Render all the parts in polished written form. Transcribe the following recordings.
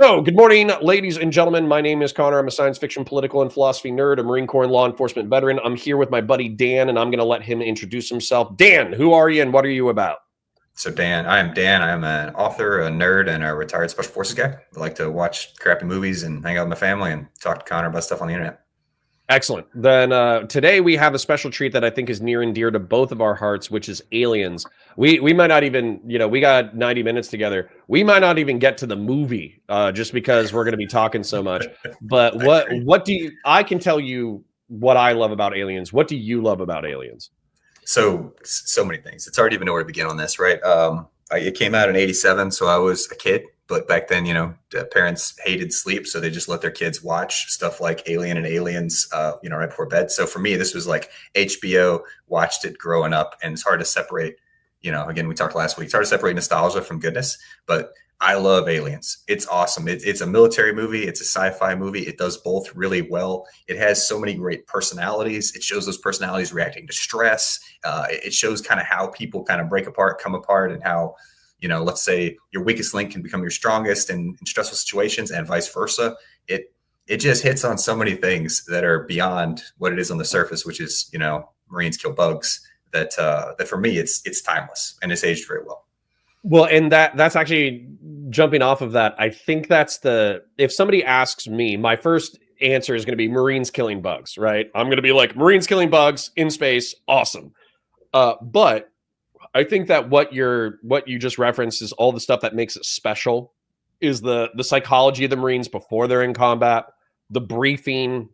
So, good morning, ladies and gentlemen. My name is Connor. I'm a science fiction, political, and philosophy nerd, a Marine Corps and law enforcement veteran. I'm here with my buddy Dan, and I'm going to let him introduce himself. Dan, who are you and what are you about? So Dan, I am Dan. I'm an author, a nerd, and a retired special forces guy. I like to watch crappy movies and hang out with my family and talk to Connor about stuff on the internet. Excellent. Then today we have a special treat that I think is near and dear to both of our hearts, which is Aliens. We might not even, we got 90 minutes together. We might not even get to the movie just because we're going to be talking so much. But I can tell you what I love about Aliens. What do you love about Aliens? So many things. It's hard to even know where to begin on this, right? It came out in '87, so I was a kid. But back then, parents hated sleep, so they just let their kids watch stuff like Alien and Aliens, right before bed. So for me, this was like HBO, watched it growing up, and it's hard to separate. Again, we talked last week, it's hard to separate nostalgia from goodness, but I love Aliens. It's awesome. It's a military movie. It's a sci-fi movie. It does both really well. It has so many great personalities. It shows those personalities reacting to stress. It shows kind of how people kind of break apart, come apart, and how, let's say your weakest link can become your strongest in stressful situations and vice versa. It just hits on so many things that are beyond what it is on the surface, which is, Marines kill bugs. That for me, it's timeless and it's aged very well. Well, and that's actually jumping off of that. I think if somebody asks me, my first answer is going to be Marines killing bugs, right? I'm going to be like, Marines killing bugs in space, awesome. But I think that what you just referenced is all the stuff that makes it special, is the psychology of the Marines before they're in combat, the briefing,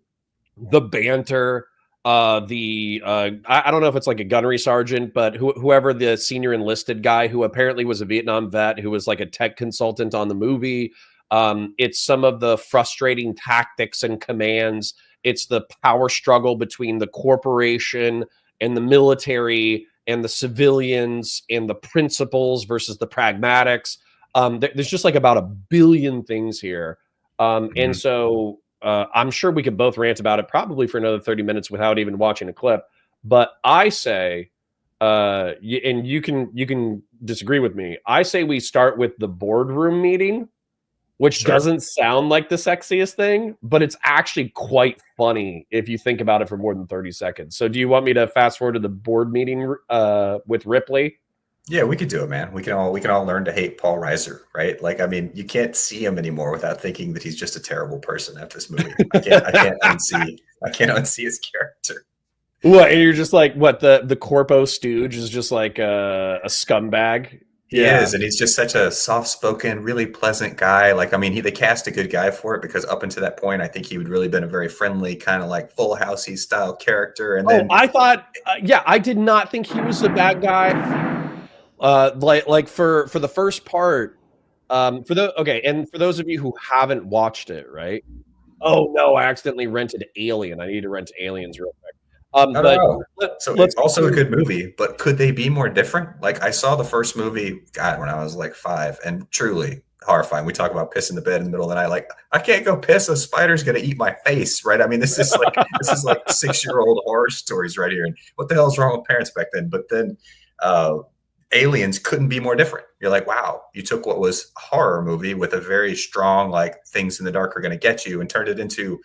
the banter, I don't know if it's like a gunnery sergeant, but whoever the senior enlisted guy who apparently was a Vietnam vet who was like a tech consultant on the movie. It's some of the frustrating tactics and commands. It's the power struggle between the corporation and the military and the civilians and the principles versus the pragmatics. There's just like about a billion things here. And so I'm sure we could both rant about it probably for another 30 minutes without even watching a clip. But I say, and you can disagree with me. I say we start with the boardroom meeting, which doesn't sound like the sexiest thing, but it's actually quite funny if you think about it for more than 30 seconds. So do you want me to fast forward to the board meeting with Ripley? Yeah, we could do it, man. We can all learn to hate Paul Reiser, right? Like, I mean, you can't see him anymore without thinking that he's just a terrible person after this movie. I can't unsee his character. What, and you're just like, what, the corpo stooge is just like a scumbag? He is, and he's just such a soft-spoken, really pleasant guy. Like, I mean, they cast a good guy for it because up until that point, I think he would really been a very friendly, kind of like Full Housey style character. And then I thought, I did not think he was the bad guy. Like for the first part, and for those of you who haven't watched it, right? Oh no, I accidentally rented Alien. I need to rent Aliens real quick. So it's also a good movie, but could they be more different? Like, I saw the first movie, God, when I was like 5, and truly horrifying. We talk about piss in the bed in the middle of the night. Like, I can't go piss. A spider's going to eat my face, right? I mean, this is like 6-year-old horror stories right here. And what the hell is wrong with parents back then? But then Aliens couldn't be more different. You're like, wow, you took what was a horror movie with a very strong, like, things in the dark are going to get you, and turned it into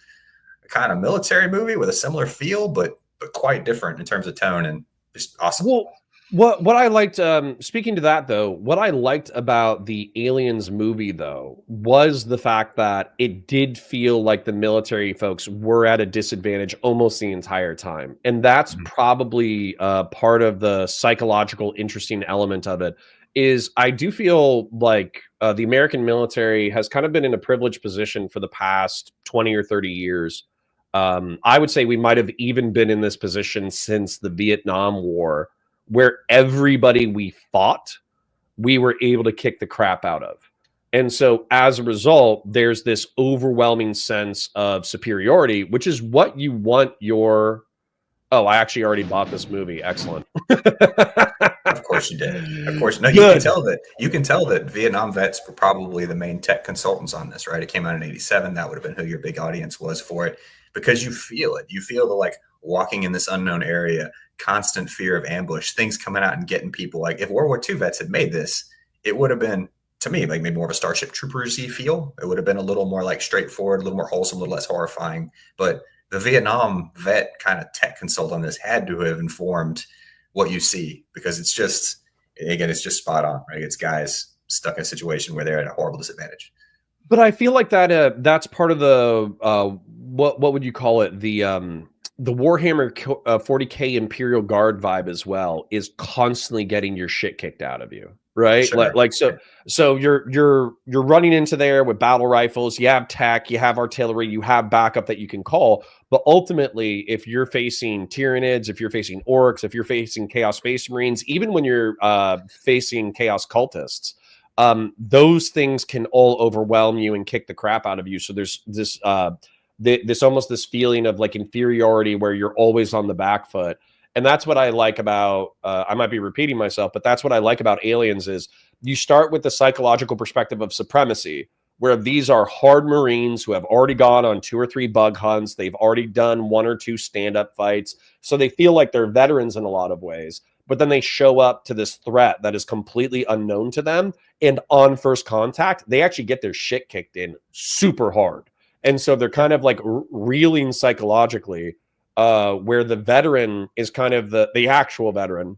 a kind of military movie with a similar feel, but quite different in terms of tone, and just awesome. Well, what I liked, speaking to that though, what I liked about the Aliens movie though was the fact that it did feel like the military folks were at a disadvantage almost the entire time, and that's probably part of the psychological interesting element of it. Is I do feel like the American military has kind of been in a privileged position for the past 20 or 30 years. I would say we might have even been in this position since the Vietnam War, where everybody we fought, we were able to kick the crap out of. And so as a result, there's this overwhelming sense of superiority, which is what you want your... Oh, I actually already bought this movie. Excellent. Of course you did. Of course. No, you can tell that Vietnam vets were probably the main tech consultants on this, right? It came out in '87. That would have been who your big audience was for it, because you feel it. You feel the, like, walking in this unknown area, constant fear of ambush, things coming out and getting people. Like, if World War II vets had made this, it would have been to me, like maybe more of a Starship Troopers-y feel. It would have been a little more like straightforward, a little more wholesome, a little less horrifying. But the Vietnam vet kind of tech consult on this had to have informed what you see, because it's just, again, it's just spot on, right? It's guys stuck in a situation where they're at a horrible disadvantage. But I feel like that's part of the what would you call it, the Warhammer 40K Imperial Guard vibe as well, is constantly getting your shit kicked out of you, right? Sure. So you're running into there with battle rifles, you have tech, you have artillery, you have backup that you can call, but ultimately, if you're facing Tyranids, if you're facing orcs, if you're facing Chaos Space Marines, even when you're facing Chaos Cultists, those things can all overwhelm you and kick the crap out of you. So there's this almost this feeling of like inferiority where you're always on the back foot. And that's what I like about, I might be repeating myself, but that's what I like about Aliens is you start with the psychological perspective of supremacy, where these are hard Marines who have already gone on 2 or 3 bug hunts. They've already done 1 or 2 stand-up fights. So they feel like they're veterans in a lot of ways. But then they show up to this threat that is completely unknown to them. And on first contact, they actually get their shit kicked in super hard. And so they're kind of like reeling psychologically, where the veteran is kind of the actual veteran,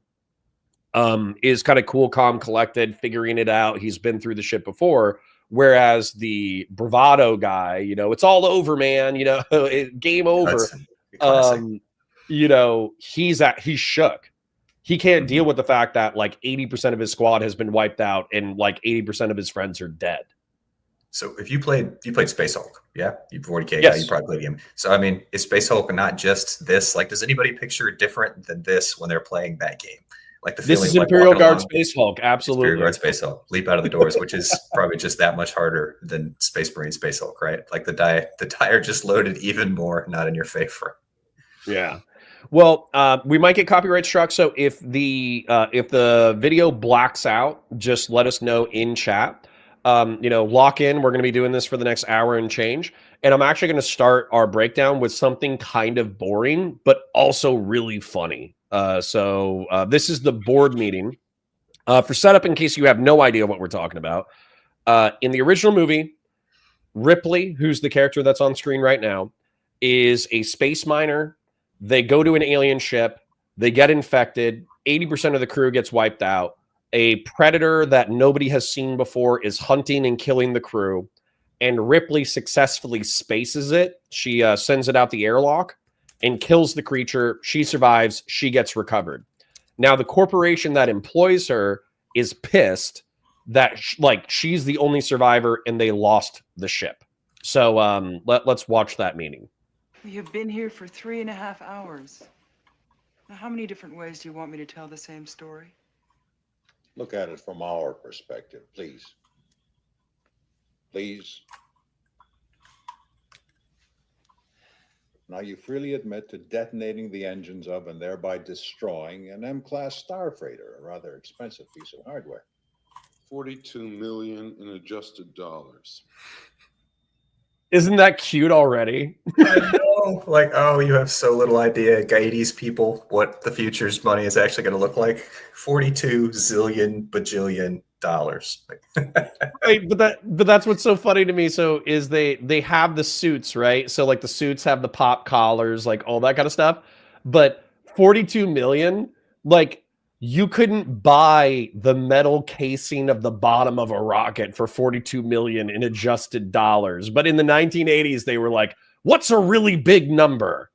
is kind of cool, calm, collected, figuring it out. He's been through the shit before. Whereas the bravado guy, it's all over, man. Game over. He's shook. He can't deal with the fact that like 80% of his squad has been wiped out and like 80% of his friends are dead. So if you played Space Hulk, yeah, you 40K yes. guy, you probably played him. So I mean, is Space Hulk not just this? Like, does anybody picture it different than this when they're playing that game? Like the this feeling is like Imperial Guard Space Hulk, absolutely. Imperial Guard Space Hulk, leap out of the doors, which is probably just that much harder than Space Marine Space Hulk, right? Like the die are just loaded even more, not in your favor. Yeah. Well, we might get copyright struck, so if the video blacks out, just let us know in chat. Lock in. We're going to be doing this for the next hour and change, and I'm actually going to start our breakdown with something kind of boring, but also really funny. So this is the board meeting. For setup, in case you have no idea what we're talking about, in the original movie, Ripley, who's the character that's on screen right now, is a space miner. They go to an alien ship. They get infected. 80% of the crew gets wiped out. A predator that nobody has seen before is hunting and killing the crew. And Ripley successfully spaces it. She sends it out the airlock and kills the creature. She survives. She gets recovered. Now, the corporation that employs her is pissed that she's the only survivor and they lost the ship. So let's watch that meeting. You've been here for 3.5 hours. Now, how many different ways do you want me to tell the same story? Look at it from our perspective, please. Please. Now you freely admit to detonating the engines of and thereby destroying an M-class star freighter, a rather expensive piece of hardware. 42 million in adjusted dollars. Isn't that cute already? I know. Like, oh, you have so little idea, 80s people, what the future's money is actually going to look like. 42 zillion bajillion dollars. Right, but that's what's so funny to me. So is they have the suits, right? So like the suits have the pop collars, like all that kind of stuff. But 42 million, like you couldn't buy the metal casing of the bottom of a rocket for 42 million in adjusted dollars. But in the 1980s, they were like, what's a really big number?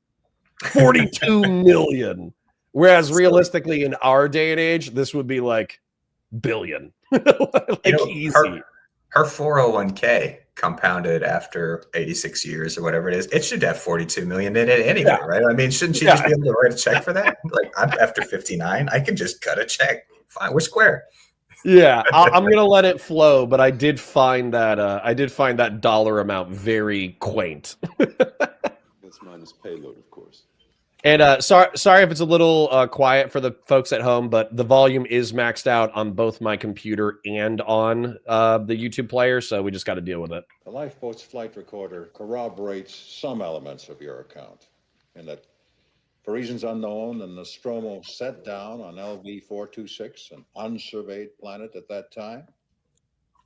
42 million. Whereas realistically, in our day and age, this would be like billion. Easy. Her 401k compounded after 86 years or whatever it is, it should have 42 million in it anyway, right? I mean, shouldn't she just be able to write a check for that? Like, I'm after 59, I can just cut a check. Fine, we're square. Yeah, I'm gonna let it flow, but I did find that dollar amount very quaint. That's minus payload, of course. And sorry if it's a little quiet for the folks at home, but the volume is maxed out on both my computer and on the YouTube player, so we just got to deal with it. The lifeboat's flight recorder corroborates some elements of your account, in that, for reasons unknown, the Nostromo set down on LV-426, an unsurveyed planet at that time.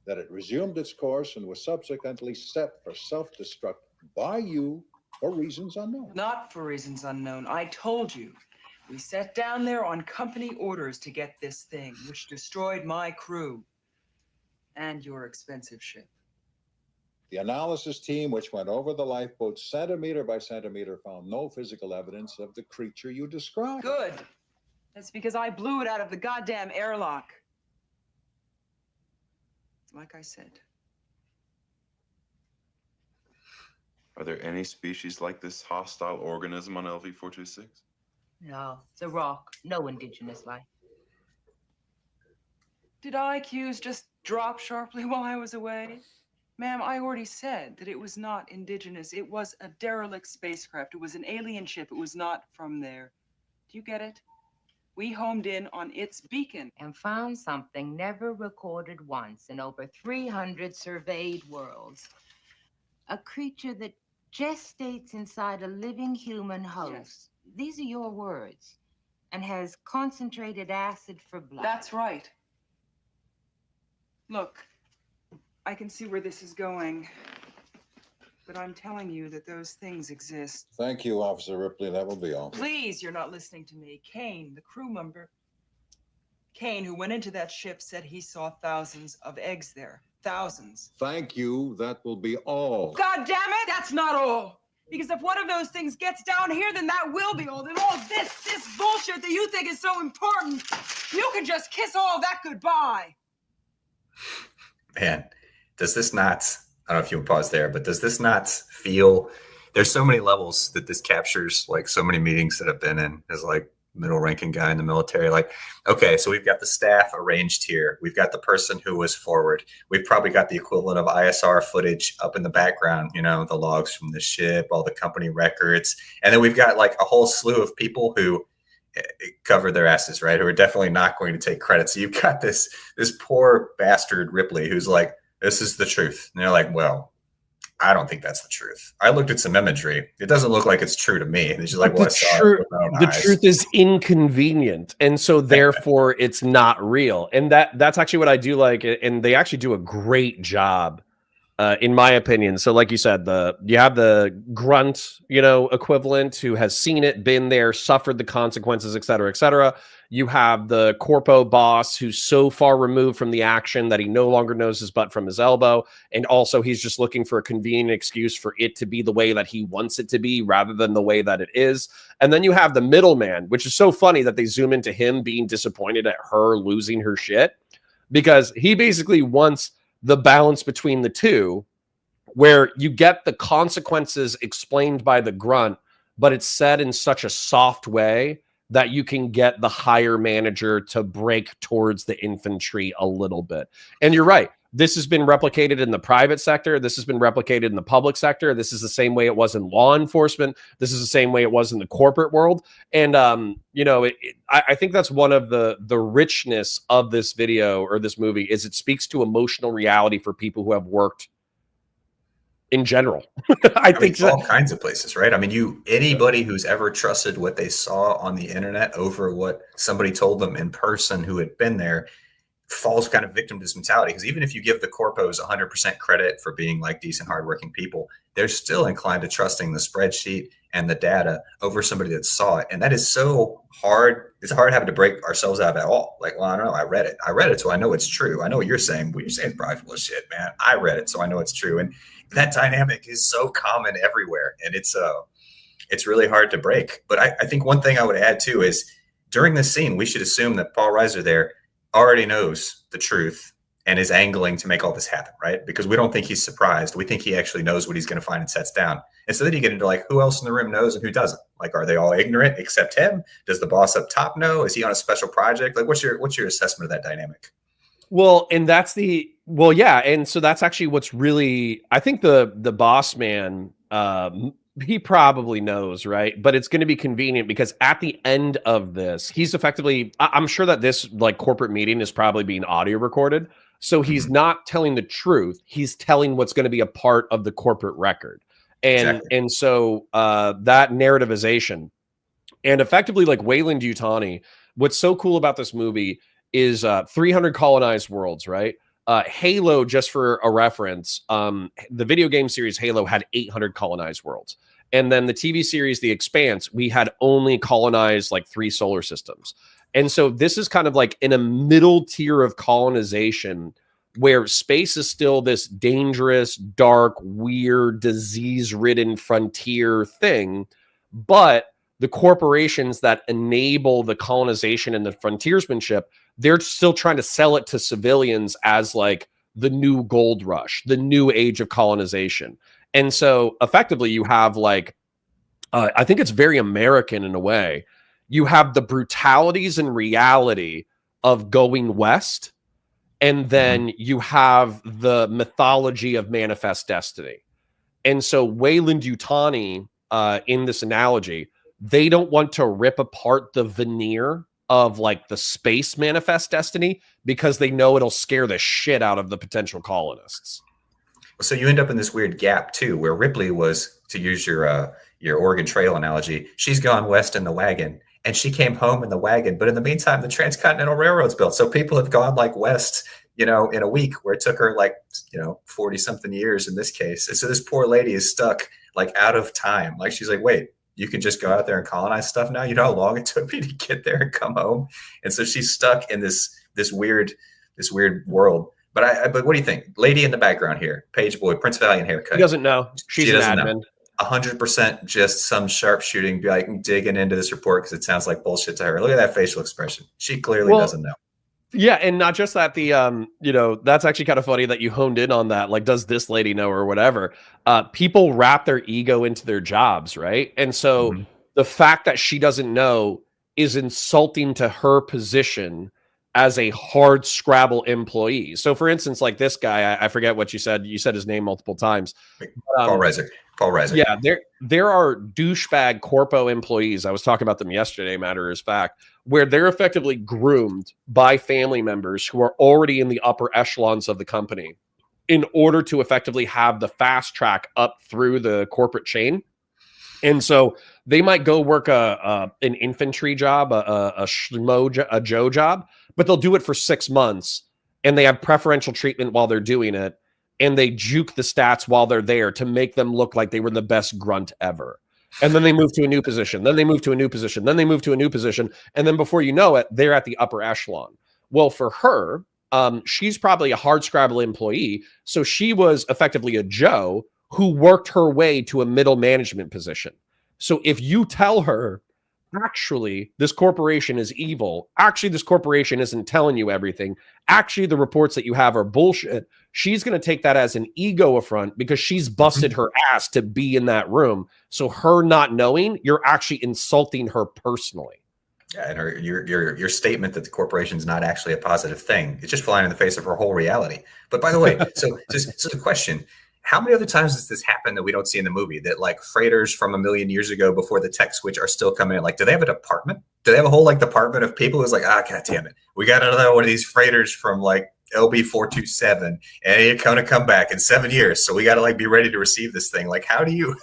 that it resumed its course and was subsequently set for self-destruct by you for reasons unknown. Not for reasons unknown. I told you. We sat down there on company orders to get this thing, which destroyed my crew and your expensive ship. The analysis team, which went over the lifeboat centimeter by centimeter, found no physical evidence of the creature you described. Good. That's because I blew it out of the goddamn airlock. Like I said. Are there any species like this hostile organism on LV-426? No, it's a rock. No indigenous life. Did IQs just drop sharply while I was away? Ma'am, I already said that it was not indigenous. It was a derelict spacecraft. It was an alien ship. It was not from there. Do you get it? We homed in on its beacon. And found something never recorded once in over 300 surveyed worlds. A creature that gestates inside a living human host. Yes. These are your words. And has concentrated acid for blood. That's right. Look, I can see where this is going. But I'm telling you that those things exist. Thank you, Officer Ripley. That will be all. Please, you're not listening to me. Kane, the crew member. Kane, who went into that ship, said he saw thousands of eggs there. Thousands. Thank you. That will be all. God damn it! That's not all! Because if one of those things gets down here, then that will be all. Then all this bullshit that you think is so important, you can just kiss all that goodbye. Man, does this not, I don't know if you would pause there, but does this not feel, there's so many levels that this captures, like so many meetings that I've been in as like middle ranking guy in the military. Like, okay, so we've got the staff arranged here. We've got the person who was forward. We've probably got the equivalent of ISR footage up in the background, you know, the logs from the ship, all the company records. And then we've got like a whole slew of people who cover their asses, right? Who are definitely not going to take credit. So you've got this poor bastard Ripley who's like, this is the truth. And they're like, well, I don't think that's the truth. I looked at some imagery. It doesn't look like it's true to me. And she's like, well, the truth is inconvenient. And so therefore it's not real. And that's actually what I do like. And they actually do a great job, in my opinion. So like you said, you have the grunt, equivalent who has seen it, been there, suffered the consequences, et cetera, et cetera. You have the corpo boss who's so far removed from the action that he no longer knows his butt from his elbow. And also he's just looking for a convenient excuse for it to be the way that he wants it to be rather than the way that it is. And then you have the middleman, which is so funny that they zoom into him being disappointed at her losing her shit, because he basically wants the balance between the two, where you get the consequences explained by the grunt, but it's said in such a soft way that you can get the higher manager to break towards the infantry a little bit. And you're right. This has been replicated in the private sector. This has been replicated in the public sector. This is the same way it was in law enforcement. This is the same way it was in the corporate world. And, I think that's one of the richness of this video or this movie is it speaks to emotional reality for people who have worked in general. I think all kinds of places, right? I mean, anybody who's ever trusted what they saw on the internet over what somebody told them in person who had been there falls kind of victim to this mentality. Because even if you give the corpos 100% credit for being like decent, hardworking people, they're still inclined to trusting the spreadsheet and the data over somebody that saw it. And that is so hard. It's hard having to break ourselves out of it all. Like, well, I don't know. I read it. So I know it's true. I know what you're saying. What you're saying is probably full of shit, man. I read it. So I know it's true. And that dynamic is so common everywhere. And it's really hard to break. But I think one thing I would add too is during this scene, we should assume that Paul Reiser there already knows the truth and is angling to make all this happen, right? Because we don't think he's surprised. We think he actually knows what he's going to find and sets down. And so then you get into like, who else in the room knows and who doesn't? Like, are they all ignorant except him? Does the boss up top know? Is he on a special project? Like, what's your assessment of that dynamic? Well, and yeah. And so that's actually what's really, I think the boss man, he probably knows, right? But it's going to be convenient because at the end of this, he's effectively, I'm sure that this like corporate meeting is probably being audio recorded. So he's not telling the truth. He's telling what's going to be a part of the corporate record. And so that narrativization and effectively like Weyland-Yutani, what's so cool about this movie is 300 colonized worlds, right? Halo, just for a reference, the video game series Halo had 800 colonized worlds. And then the TV series The Expanse, we had only colonized like 3 solar systems. And so this is kind of like in a middle tier of colonization where space is still this dangerous, dark, weird, disease-ridden frontier thing. But the corporations that enable the colonization and the frontiersmanship, they're still trying to sell it to civilians as like the new gold rush, the new age of colonization. And so effectively you have like, I think it's very American in a way. You have the brutalities and reality of going west, and then you have the mythology of manifest destiny. And so Wayland Yutani, in this analogy, they don't want to rip apart the veneer of like the space manifest destiny because they know it'll scare the shit out of the potential colonists. So you end up in this weird gap too, where Ripley was, to use your Oregon Trail analogy, she's gone west in the wagon and she came home in the wagon. But in the meantime, the Transcontinental Railroad's built. So people have gone like west, in a week, where it took her like, 40 something years in this case. And so this poor lady is stuck like out of time. Like she's like, wait, you can just go out there and colonize stuff now? You know how long it took me to get there and come home? And so she's stuck in this weird world. But what do you think? Lady in the background here, Page Boy, Prince Valiant haircut. She doesn't know. She's an admin. Know. 100% just some sharpshooting, like digging into this report because it sounds like bullshit to her. Look at that facial expression. She clearly doesn't know. Yeah, and not just that, that's actually kind of funny that you honed in on that. Like, does this lady know or whatever? People wrap their ego into their jobs, right? And so the fact that she doesn't know is insulting to her position as a hard Scrabble employee. So for instance, like this guy, I forget what you said. You said his name multiple times. Paul Reiser. Yeah, there are douchebag corpo employees. I was talking about them yesterday, matter of fact, where they're effectively groomed by family members who are already in the upper echelons of the company in order to effectively have the fast track up through the corporate chain. And so they might go work an infantry job, a Joe job, but they'll do it for 6 months and they have preferential treatment while they're doing it. And they juke the stats while they're there to make them look like they were the best grunt ever. And then they move to a new position. Then they move to a new position. Then they move to a new position. And then before you know it, they're at the upper echelon. Well, for her, she's probably a hard Scrabble employee. So she was effectively a Joe who worked her way to a middle management position. So if you tell her, actually, this corporation is evil. Actually, this corporation isn't telling you everything. Actually, the reports that you have are bullshit. She's going to take that as an ego affront because she's busted her ass to be in that room. So her not knowing, you're actually insulting her personally. Yeah, and your statement that the corporation is not actually a positive thing, it's just flying in the face of her whole reality. But by the way, so the question, how many other times does this happen that we don't see in the movie, that like freighters from a million years ago before the tech switch are still coming in? Like, do they have a department? Do they have a whole like department of people who's like, God damn it, we got another one of these freighters from like LB 427 and it's going to come back in 7 years. So we got to like be ready to receive this thing. Like, how do you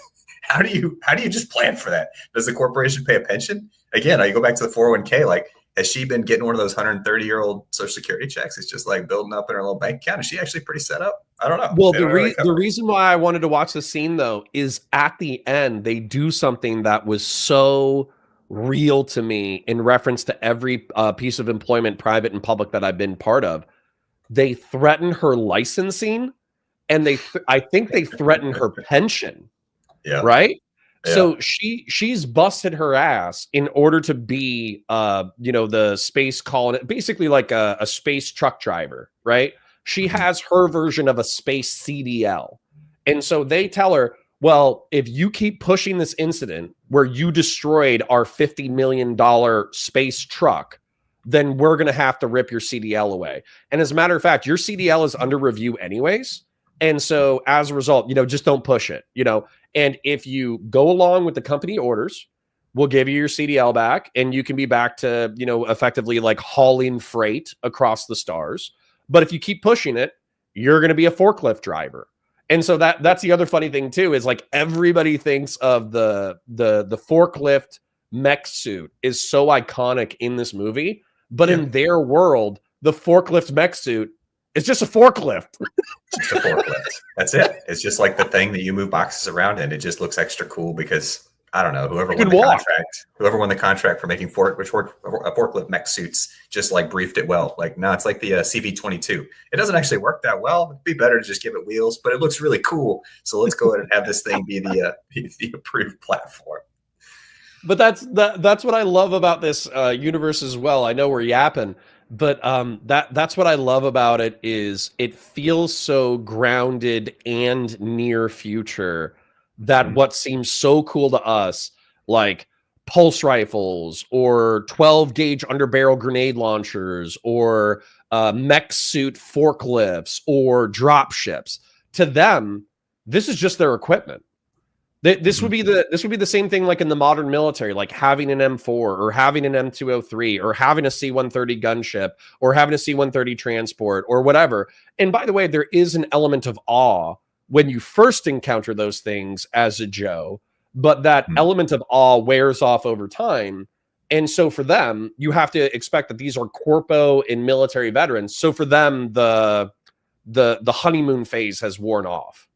just plan for that? Does the corporation pay a pension? Again, you go back to the 401k, like, has she been getting one of those 130-year-old Social Security checks? It's just like building up in her little bank account. Is she actually pretty set up? I don't know. Well, the reason why I wanted to watch the scene, though, is at the end, they do something that was so real to me in reference to every piece of employment, private and public, that I've been part of. They threaten her licensing, and I think they threaten her pension. Yeah. Right? Yeah. So she's busted her ass in order to be the space colony, basically like a space truck driver, right? She has her version of a space CDL. And so they tell her, well, if you keep pushing this incident where you destroyed our $50 million space truck, then we're going to have to rip your CDL away. And as a matter of fact, your CDL is under review anyways. And so as a result, just don't push it, and if you go along with the company orders, we'll give you your CDL back and you can be back to, effectively like hauling freight across the stars. But if you keep pushing it, you're going to be a forklift driver. And so that's the other funny thing too, is like everybody thinks of the forklift mech suit is so iconic in this movie, but in their world, the forklift mech suit It's just a forklift. Just a forklift. That's it. It's just like the thing that you move boxes around in. It just looks extra cool because I don't know, whoever won the contract for making forklift mech suits just like briefed it well. Like, no, it's like the CV-22. It doesn't actually work that well. It'd be better to just give it wheels, but it looks really cool. So let's go ahead and have this thing be the approved platform. But that's what I love about this universe as well. I know we're yapping, but that's what I love about it is it feels so grounded and near future that what seems so cool to us, like pulse rifles or 12 gauge underbarrel grenade launchers or mech suit forklifts or drop ships, to them, this is just their equipment. This would be the same thing like in the modern military, like having an M4 or having an M203 or having a C-130 gunship or having a C-130 transport or whatever. And by the way, there is an element of awe when you first encounter those things as a Joe, but that element of awe wears off over time. And so for them, you have to expect that these are corpo and military veterans. So for them, the honeymoon phase has worn off.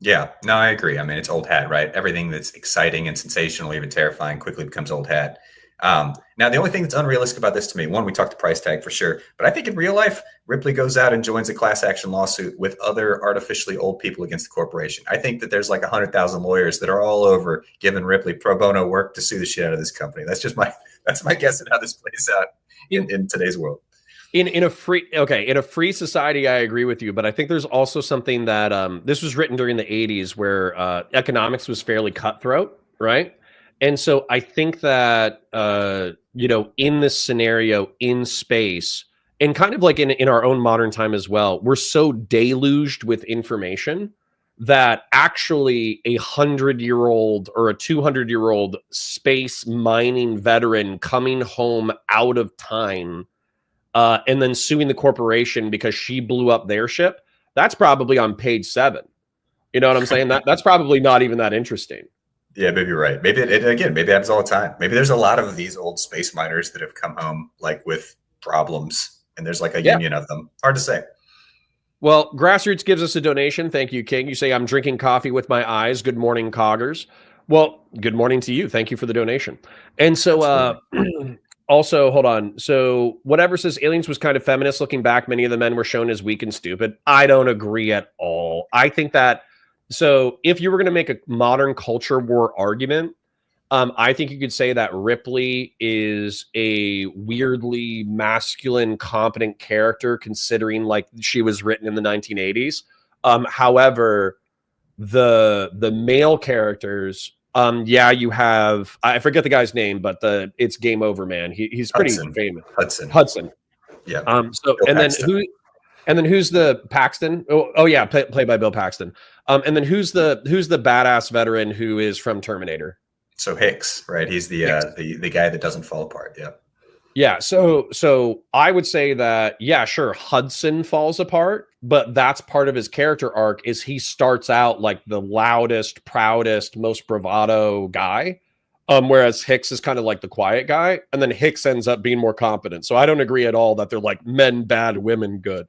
Yeah, no, I agree. I mean, it's old hat, right? Everything that's exciting and sensational, even terrifying, quickly becomes old hat. Now, the only thing that's unrealistic about this to me, one, we talked the price tag for sure, but I think in real life, Ripley goes out and joins a class action lawsuit with other artificially old people against the corporation. I think that there's like 100,000 lawyers that are all over giving Ripley pro bono work to sue the shit out of this company. That's my guess at how this plays out in today's world. In a free society, I agree with you, but I think there's also something that this was written during the 80s where economics was fairly cutthroat, right? And so I think that in this scenario in space and kind of like in our own modern time as well, we're so deluged with information that actually 100-year-old or a 200-year-old space mining veteran coming home out of time and then suing the corporation because she blew up their ship, that's probably on page 7. You know what I'm saying? That's probably not even that interesting. Yeah, maybe you're right. Maybe it happens all the time. Maybe there's a lot of these old space miners that have come home like with problems, and there's like a union of them. Hard to say. Well, Grassroots gives us a donation. Thank you, King. You say, I'm drinking coffee with my eyes. Good morning, Coggers. Well, good morning to you. Thank you for the donation. And so also, hold on. So whatever says Aliens was kind of feminist. Looking back, many of the men were shown as weak and stupid. I don't agree at all. I think that, so if you were going to make a modern culture war argument, I think you could say that Ripley is a weirdly masculine, competent character, considering like she was written in the 1980s. However, the male characters, you have, I forget the guy's name, but it's Game Over Man. He's pretty famous. Hudson. Yeah. So Bill Paxton. Who's the Paxton? Oh yeah, played by Bill Paxton. And then who's the badass veteran who is from Terminator? So Hicks, right? He's the guy that doesn't fall apart. Yeah. Yeah. So I would say that, yeah, sure, Hudson falls apart, but that's part of his character arc is he starts out like the loudest, proudest, most bravado guy. Whereas Hicks is kind of like the quiet guy, and then Hicks ends up being more competent. So I don't agree at all that they're like men bad, women good.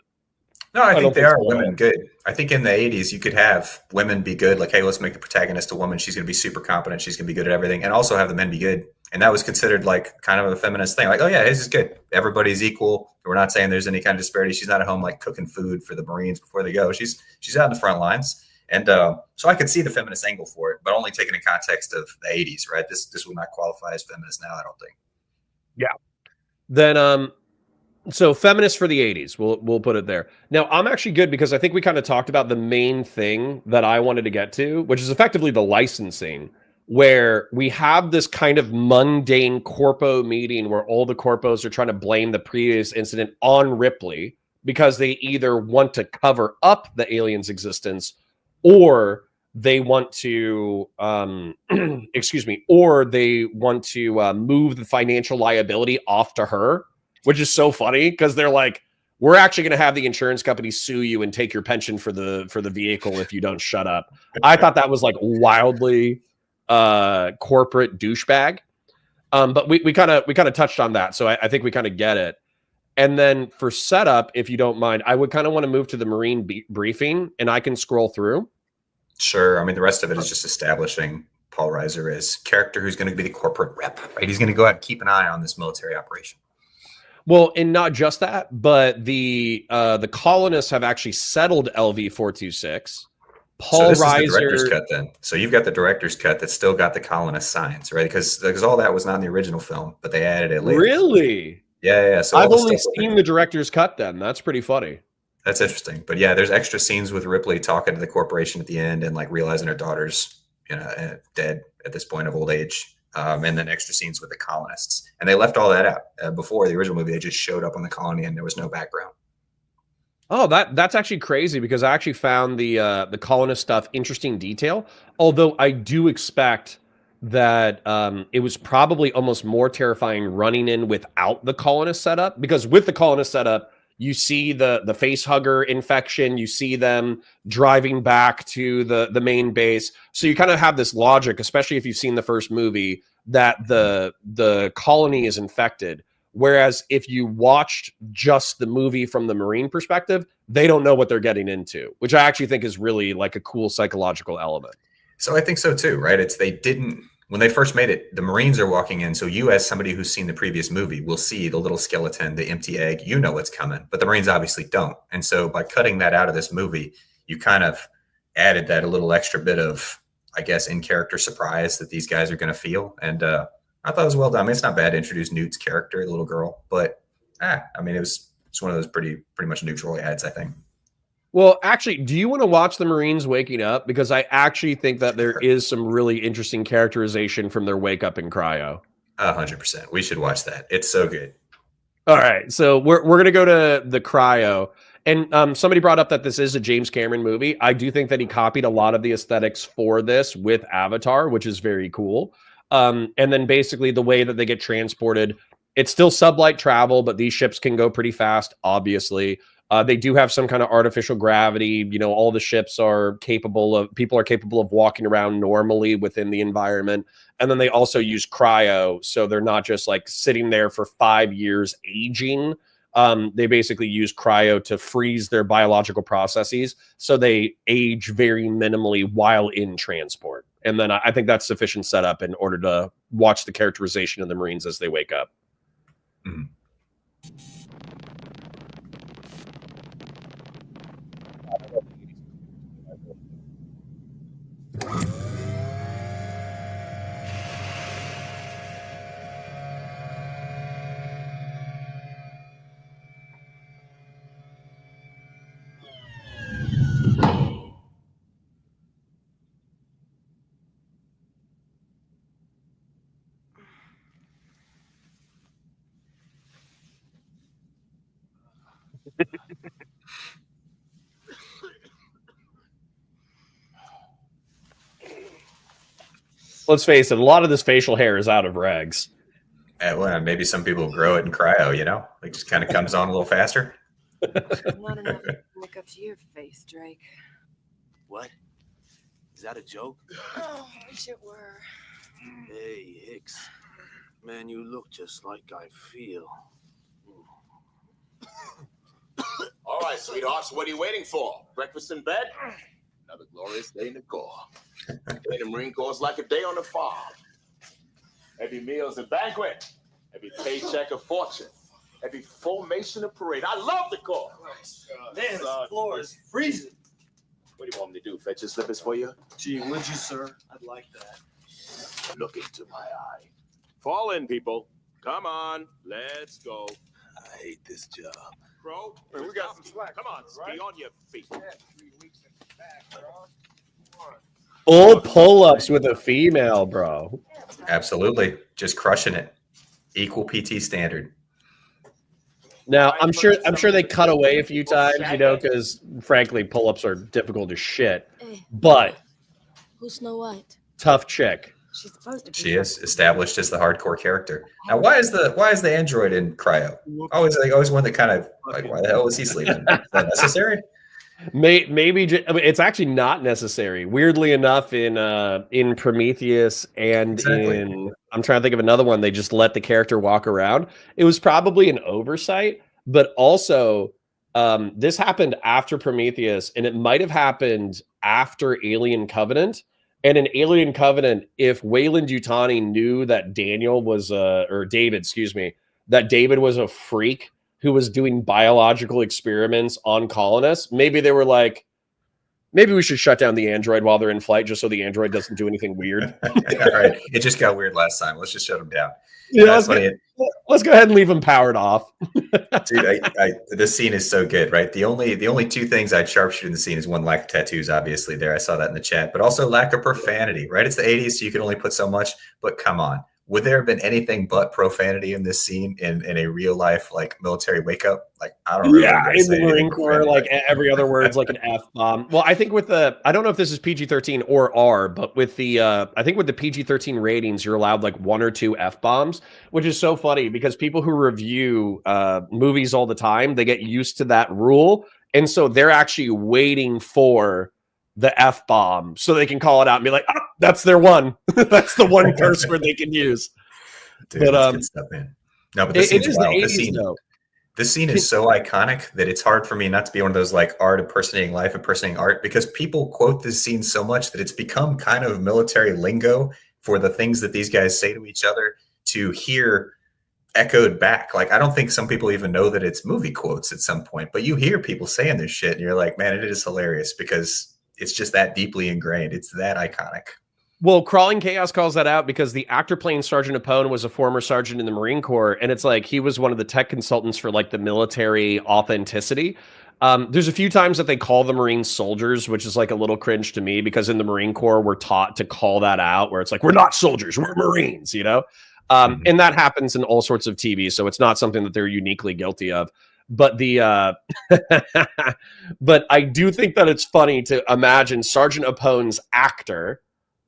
No, I think they are women good. I think in the 80s, you could have women be good. Like, hey, let's make the protagonist a woman. She's going to be super competent. She's going to be good at everything. And also have the men be good. And that was considered like kind of a feminist thing. Like, oh, yeah, this is good. Everybody's equal. We're not saying there's any kind of disparity. She's not at home like cooking food for the Marines before they go. She's out in the front lines. And so I could see the feminist angle for it, but only taken in context of the 80s, right? This would not qualify as feminist now, I don't think. Yeah. Then so feminist for the 80s, we'll put it there. Now, I'm actually good because I think we kind of talked about the main thing that I wanted to get to, which is effectively the licensing, where we have this kind of mundane corpo meeting where all the corpos are trying to blame the previous incident on Ripley because they either want to cover up the alien's existence or they want to, or they want to move the financial liability off to her. Which is so funny because they're like, we're actually going to have the insurance company sue you and take your pension for the vehicle if you don't shut up. I thought that was like wildly corporate douchebag. But we kind of touched on that, so I think we kind of get it. And then for setup, if you don't mind, I would kind of want to move to the Marine briefing, and I can scroll through. Sure. I mean, the rest of it is just establishing Paul Reiser as character who's going to be the corporate rep, right? He's going to go out and keep an eye on this military operation. Well, and not just that, but the colonists have actually settled LV-426. Paul So this Reiser, is the director's cut then. So you've got the director's cut that's still got the colonist signs, right? Because all that was not in the original film, but they added it later. Really? Yeah. So I've only seen the director's cut then. That's pretty funny. That's interesting. But yeah, there's extra scenes with Ripley talking to the corporation at the end and like realizing her daughter's, dead at this point of old age. And then extra scenes with the colonists. And they left all that out. Before the original movie, they just showed up on the colony and there was no background. Oh, that's actually crazy because I actually found the colonist stuff interesting detail. Although I do expect that it was probably almost more terrifying running in without the colonist setup, because with the colonist setup, you see the face hugger infection, you see them driving back to the main base. So you kind of have this logic, especially if you've seen the first movie, that the colony is infected. Whereas if you watched just the movie from the Marine perspective, they don't know what they're getting into, which I actually think is really like a cool psychological element. So I think so too, right? When they first made it, the Marines are walking in. So you, as somebody who's seen the previous movie, will see the little skeleton, the empty egg, you know what's coming, but the Marines obviously don't. And so by cutting that out of this movie, you kind of added that a little extra bit of, I guess, in-character surprise that these guys are going to feel. And I thought it was well done. I mean, it's not bad to introduce Newt's character, the little girl, but I mean, it's one of those pretty much neutral ads, I think. Well, actually, do you want to watch the Marines waking up? Because I actually think that there is some really interesting characterization from their wake up in cryo. 100%. We should watch that. It's so good. All right. So we're going to go to the cryo. And somebody brought up that this is a James Cameron movie. I do think that he copied a lot of the aesthetics for this with Avatar, which is very cool. And then basically the way that they get transported, it's still sublight travel, but these ships can go pretty fast, obviously. They do have some kind of artificial gravity. You know, all the ships are capable of walking around normally within the environment. And then they also use cryo. So they're not just like sitting there for 5 years aging. They basically use cryo to freeze their biological processes. So they age very minimally while in transport. And then I think that's sufficient setup in order to watch the characterization of the Marines as they wake up. Mm-hmm. Let's face it, a lot of this facial hair is out of rags. Well, maybe some people grow it in cryo, it just kind of comes on a little faster. Not enough to make up to your face, Drake. What? Is that a joke? Oh, I wish it were. Hey, Hicks. Man, you look just like I feel. All right, sweethearts, what are you waiting for? Breakfast in bed? Another glorious day in the Corps. Day in the Marine Corps is like a day on the farm. Every meal is a banquet. Every paycheck a fortune. Every formation a parade. I love the Corps. Man, this floor is freezing. What do you want me to do? Fetch your slippers for you? Gee, would you, sir? I'd like that. Look into my eye. Fall in, people. Come on, let's go. I hate this job. Bro, we got some slack. Come on, be on your feet. Yeah, 3 weeks in the back, bro. Come on. Full pull-ups with a female, bro. Absolutely. Just crushing it. Equal PT standard. Now, I'm sure they cut away a few times, because frankly, pull-ups are difficult as shit. Hey, But who's Snow White? tough chick. She's supposed to be. She is established as the hardcore character. Now, why is the android in cryo? Always one that kind of like, why the hell is he sleeping? Is that necessary? Maybe it's actually not necessary. Weirdly enough, in Prometheus and Exactly. I'm trying to think of another one, they just let the character walk around. It was probably an oversight. But also, this happened after Prometheus, and it might have happened after Alien Covenant. And in Alien Covenant, if Wayland Yutani knew that Daniel was or David, excuse me, that David was a freak who was doing biological experiments on colonists, maybe they were like, maybe we should shut down the android while they're in flight just so the android doesn't do anything weird. All right. It just got weird last time. Let's just shut him down. Yeah, That's funny. let's go ahead and leave him powered off. Dude, this scene is so good, right? The only two things I'd sharpshoot in the scene is one, lack of tattoos, obviously there. I saw that in the chat, but also lack of profanity, right? It's the 80s, so you can only put so much, but come on. Would there have been anything but profanity in this scene in a real life like military wake up? Like, I don't remember. Yeah, in the Marine Corps, like every other word's like an F-bomb. Well, I think with I don't know if this is PG-13 or R, but with I think with the PG-13 ratings, you're allowed like 1 or 2 F-bombs, which is so funny because people who review movies all the time, they get used to that rule. And so they're actually waiting for the F-bomb so they can call it out and be like, oh, that's their one. That's the one curse word they can use. Dude, but good stuff, man. No, but this it scene's is wild. the 80s, though. This scene is so iconic that it's hard for me not to be one of those like art impersonating life, impersonating art, because people quote this scene so much that it's become kind of military lingo for the things that these guys say to each other to hear echoed back. Like, I don't think some people even know that it's movie quotes at some point, but you hear people saying this shit and you're like, man, it is hilarious because it's just that deeply ingrained. It's that iconic. Well, Crawling Chaos calls that out because the actor playing Sergeant Apone was a former sergeant in the Marine Corps, and it's like he was one of the tech consultants for like the military authenticity. There's a few times that they call the Marines soldiers, which is like a little cringe to me because in the Marine Corps we're taught to call that out, where it's like we're not soldiers, we're Marines, you know. And that happens in all sorts of TV, so it's not something that they're uniquely guilty of. But but I do think that it's funny to imagine Sergeant Apone's actor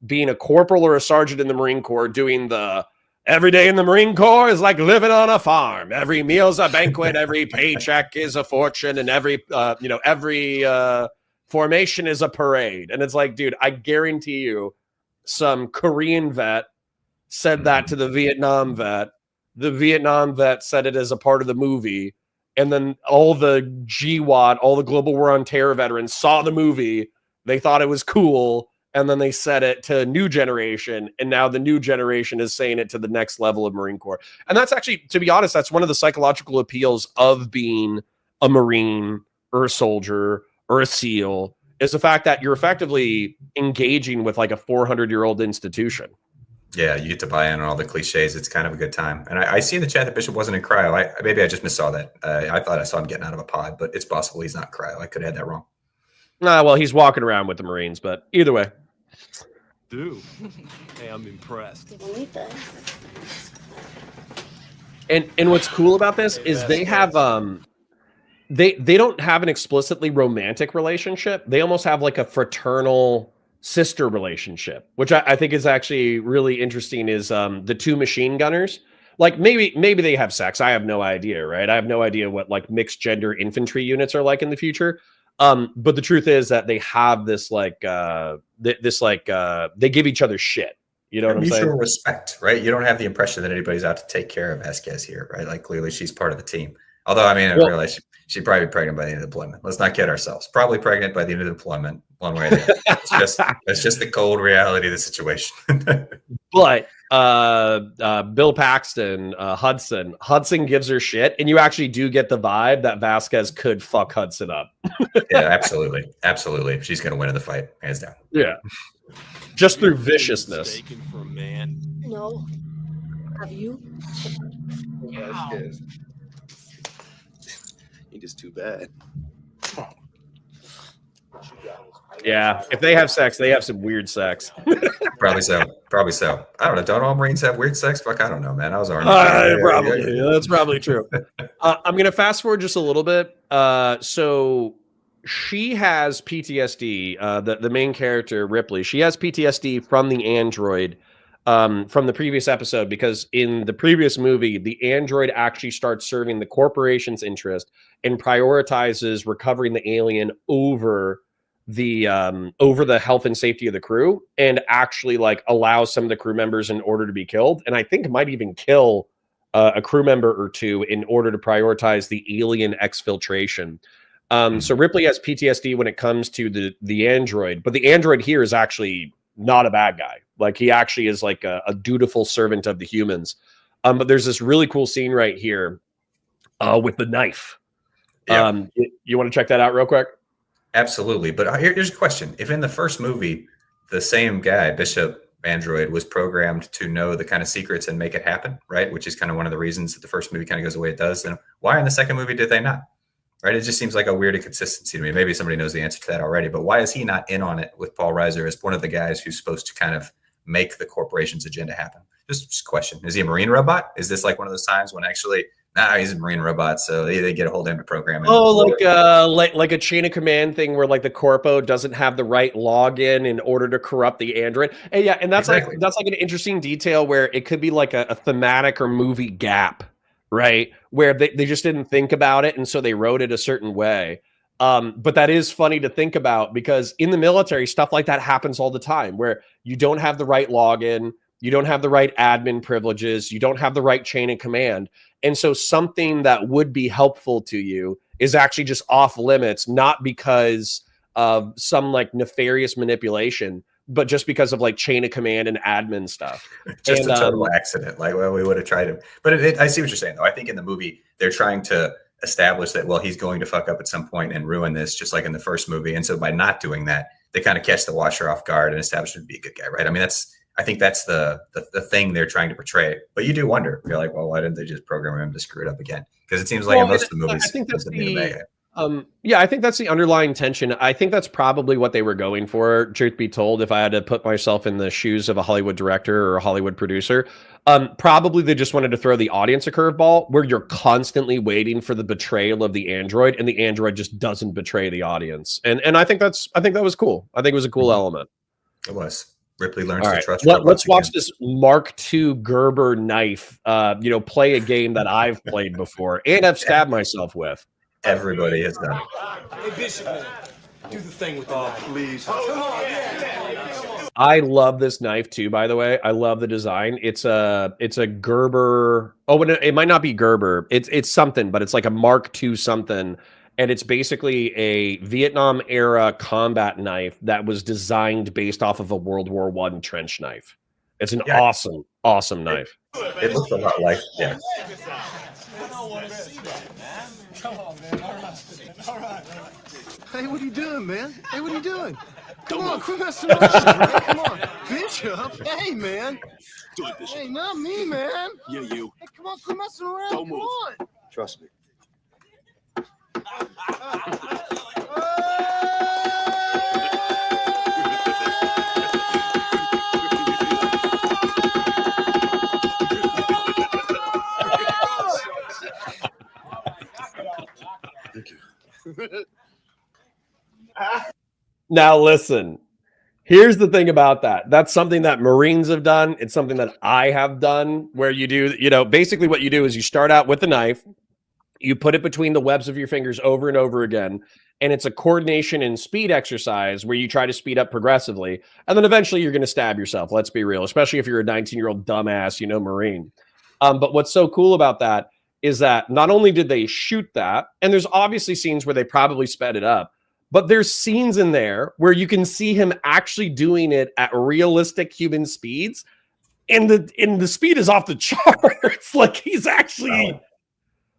being a corporal or a sergeant in the Marine Corps doing the every day in the Marine Corps is like living on a farm. Every meal's a banquet. Every paycheck is a fortune. And every formation is a parade. And it's like, dude, I guarantee you some Korean vet said that to the Vietnam vet. The Vietnam vet said it as a part of the movie. And then all the GWAT, all the Global War on Terror veterans saw the movie. They thought it was cool. And then they said it to a new generation. And now the new generation is saying it to the next level of Marine Corps. And that's actually, to be honest, that's one of the psychological appeals of being a Marine or a soldier or a SEAL is the fact that you're effectively engaging with like a 400-year-old institution. Yeah, you get to buy in on all the cliches. It's kind of a good time. And I see in the chat that Bishop wasn't in cryo. Maybe I just missaw that. I thought I saw him getting out of a pod, but it's possible he's not in cryo. I could have had that wrong. Well, he's walking around with the Marines, but either way. Dude, hey, I'm impressed. And what's cool about this is they have they don't have an explicitly romantic relationship. They almost have like a fraternal sister relationship, which I think is actually really interesting. Is the two machine gunners, like maybe they have sex. I have no idea, right? I have no idea what like mixed gender infantry units are like in the future. But the truth is that they have this like they give each other shit. You know what I'm saying? Mutual respect, right? You don't have the impression that anybody's out to take care of Vasquez here, right? Like clearly she's part of the team. Although I mean, I realize she'd probably be pregnant by the end of deployment. Let's not kid ourselves. Probably pregnant by the end of deployment, one way or the other. It's just the cold reality of the situation. But Bill Paxton, Hudson gives her shit, and you actually do get the vibe that Vasquez could fuck Hudson up. Yeah, absolutely. She's going to win in the fight, hands down. Yeah, just through viciousness. For a man. No. Have you? Ain't just too bad. Yeah, if they have sex, they have some weird sex. Probably so. I don't know. Don't all Marines have weird sex? Fuck, I don't know, man. I was Army. Probably. Yeah, that's probably true. I'm going to fast forward just a little bit. So she has PTSD. The main character, Ripley, she has PTSD from the android from the previous episode, because in the previous movie, the android actually starts serving the corporation's interest and prioritizes recovering the alien over the health and safety of the crew, and actually like allows some of the crew members in order to be killed, and I think might even kill a crew member or two in order to prioritize the alien exfiltration. So Ripley has PTSD when it comes to the android, but the android here is actually not a bad guy. Like he actually is like a dutiful servant of the humans. But there's this really cool scene right here with the knife. Yeah. You want to check that out real quick? Absolutely. But here's a question. If in the first movie, the same guy, Bishop Android, was programmed to know the kind of secrets and make it happen, right? Which is kind of one of the reasons that the first movie kind of goes the way it does. Then why in the second movie did they not? Right? It just seems like a weird inconsistency to me. Maybe somebody knows the answer to that already, but why is he not in on it with Paul Reiser as one of the guys who's supposed to kind of make the corporation's agenda happen? Just a question. Is he a Marine robot? Is this like one of those times when actually, he's a Marine robot, so they get a hold of him to program him? Oh, like a chain of command thing where like the corpo doesn't have the right login in order to corrupt the android. And yeah, and that's Exactly. like that's like an interesting detail where it could be like a thematic or movie gap, right? Where they just didn't think about it, and so they wrote it a certain way. But that is funny to think about because in the military, stuff like that happens all the time where you don't have the right login, you don't have the right admin privileges, you don't have the right chain of command. And so something that would be helpful to you is actually just off limits, not because of some like nefarious manipulation, but just because of like chain of command and admin stuff. Just And, a total accident. Like, well, we would have tried to, but I see what you're saying though. I think in the movie, they're trying to establish that, well, he's going to fuck up at some point and ruin this, just like in the first movie. And so by not doing that, they kind of catch the watcher off guard and establish him to be a good guy, right? I mean, I think that's the thing they're trying to portray. But you do wonder, you're like, well, why didn't they just program him to screw it up again? Because it seems like in most of the movies, I think that's the I think that's the underlying tension. I think that's probably what they were going for. Truth be told, if I had to put myself in the shoes of a Hollywood director or a Hollywood producer, probably they just wanted to throw the audience a curveball where you're constantly waiting for the betrayal of the android, and the android just doesn't betray the audience. And I think that was cool. I think it was a cool element. It was. Ripley learns All to right, trust. let's watch this Mark II Gerber knife. Play a game that I've played before and I've stabbed myself with. Everybody has done it. Hey, Bishop, man. Do the thing with the knife. Please. I love this knife too, by the way. I love the design. It's a Gerber. Oh, it might not be Gerber. It's something, but it's like a Mark II something. And it's basically a Vietnam era combat knife that was designed based off of a World War I trench knife. It's an awesome knife. It looks a lot like, yeah. Hey, what are you doing, man? Hey, what are you doing? Come on, quit messing around, man. Come on. Bishop, hey, man. Do it, Bishop. Hey, not me, man. Yeah, you. Hey, come on, quit messing around. Don't move. Come on. Trust me. Now listen, here's the thing about that. That's something that Marines have done. It's something that I have done where you do, basically what you do is you start out with the knife, you put it between the webs of your fingers over and over again. And it's a coordination and speed exercise where you try to speed up progressively. And then eventually you're going to stab yourself. Let's be real, especially if you're a 19-year-old dumbass, Marine. But what's so cool about that is that not only did they shoot that, and there's obviously scenes where they probably sped it up, but there's scenes in there where you can see him actually doing it at realistic human speeds. And the speed is off the charts. Like he's actually,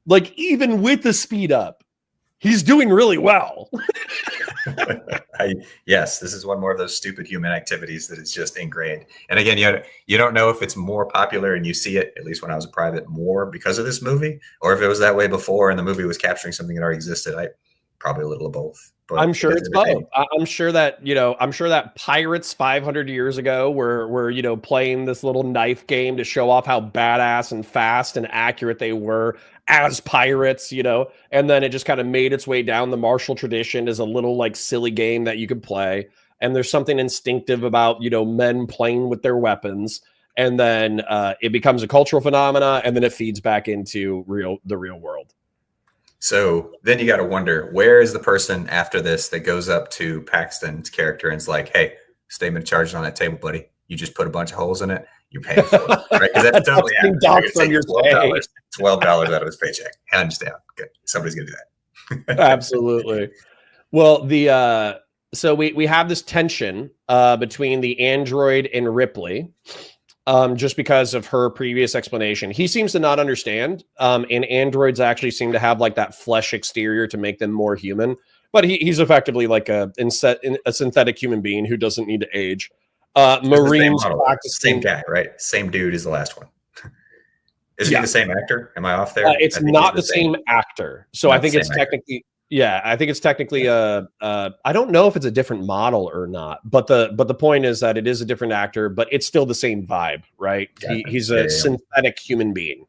like even with the speed up, he's doing really well. Yes, this is one more of those stupid human activities that is just ingrained. And again, you don't know if it's more popular and you see it, at least when I was a private, more because of this movie, or if it was that way before and the movie was capturing something that already existed. Probably a little of both. But I'm sure it's both. I'm sure that pirates 500 years ago were playing this little knife game to show off how badass and fast and accurate they were as pirates, and then it just kind of made its way down the martial tradition as a little like silly game that you could play. And there's something instinctive about, men playing with their weapons. And then it becomes a cultural phenomena, and then it feeds back into the real world. So then you got to wonder, where is the person after this that goes up to Paxton's character and is like, hey, statement charged on that table, buddy. you just put a bunch of holes in it. You're paying for it, right? Because that's totally being happening. They're docked gonna from your take pay. $12 out of his paycheck, hands down. Good. Somebody's gonna do that. Absolutely. Well, so we have this tension between the android and Ripley, just because of her previous explanation. He seems to not understand, and androids actually seem to have like that flesh exterior to make them more human. But he's effectively like a synthetic human being who doesn't need to age. Marines same guy, right? Same dude as the last one. Is he the same actor? Am I off there? It's not the same actor. So I think it's technically, I think it's technically I don't know if it's a different model or not, but the point is that it is a different actor, but it's still the same vibe, right? Gotcha. He's a synthetic human being.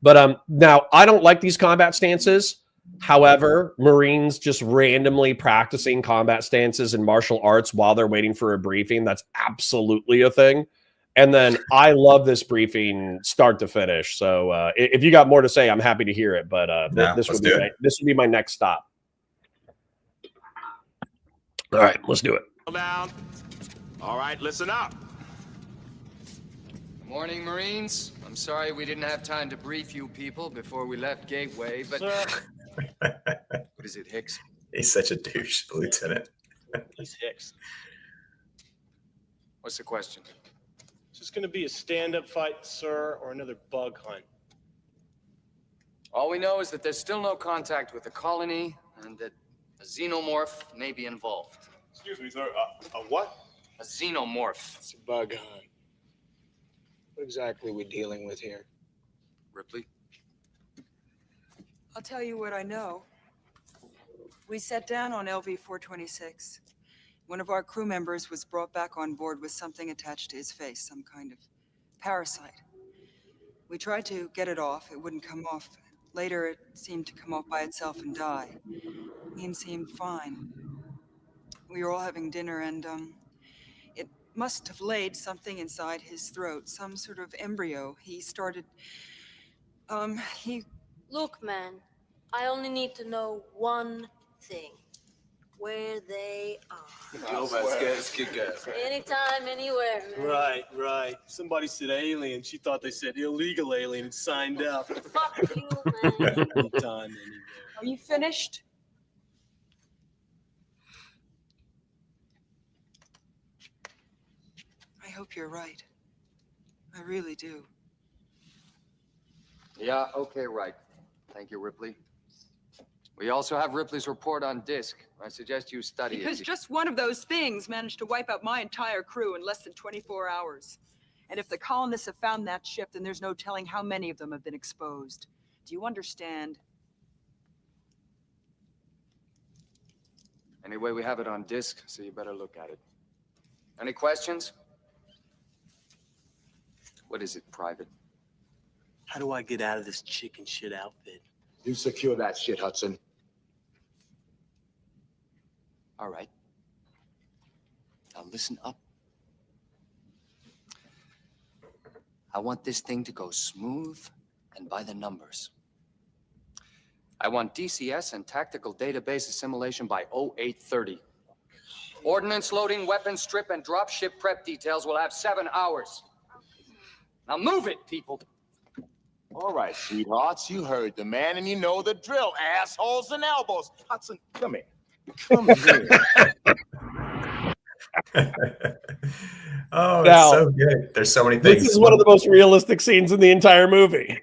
But now I don't like these combat stances. However, Marines just randomly practicing combat stances and martial arts while they're waiting for a briefing, that's absolutely a thing. And then I love this briefing start to finish. So if you got more to say, I'm happy to hear it. But this would be my next stop. All right, let's do it. Down. All right, listen up. Morning, Marines. I'm sorry we didn't have time to brief you people before we left Gateway, but... What is it, Hicks? He's such a douche, Lieutenant. He's Hicks. What's the question? Is this going to be a stand-up fight, sir, or another bug hunt? All we know is that there's still no contact with the colony and that a xenomorph may be involved. Excuse me, sir. A what? A xenomorph. It's a bug hunt. What exactly are we dealing with here? Ripley? I'll tell you what I know. We sat down on LV-426. One of our crew members was brought back on board with something attached to his face, some kind of parasite. We tried to get it off. It wouldn't come off. Later, it seemed to come off by itself and die. Ian seemed fine. We were all having dinner, and it must have laid something inside his throat, some sort of embryo. He started... Look, man, I only need to know one thing. Where they are. Anytime, anywhere, man. Right. Somebody said alien. She thought they said illegal alien and signed up. Fuck you, man. Anytime, anywhere. Are you finished? I hope you're right. I really do. Yeah, okay, right. Thank you, Ripley. We also have Ripley's report on disk. I suggest you study it. Because just one of those things managed to wipe out my entire crew in less than 24 hours. And if the colonists have found that ship, then there's no telling how many of them have been exposed. Do you understand? Anyway, we have it on disk, so you better look at it. Any questions? What is it, Private? How do I get out of this chicken shit outfit? You secure that shit, Hudson. All right. Now listen up. I want this thing to go smooth and by the numbers. I want DCS and tactical database assimilation by 0830. Ordnance loading, weapon strip, and dropship prep details will have 7 hours. Now move it, people. All right, sweethearts, you heard the man and you know the drill. Assholes and elbows. Hudson, come here. Come here. Oh, it's so good. There's so many things. This is one of the most realistic scenes in the entire movie.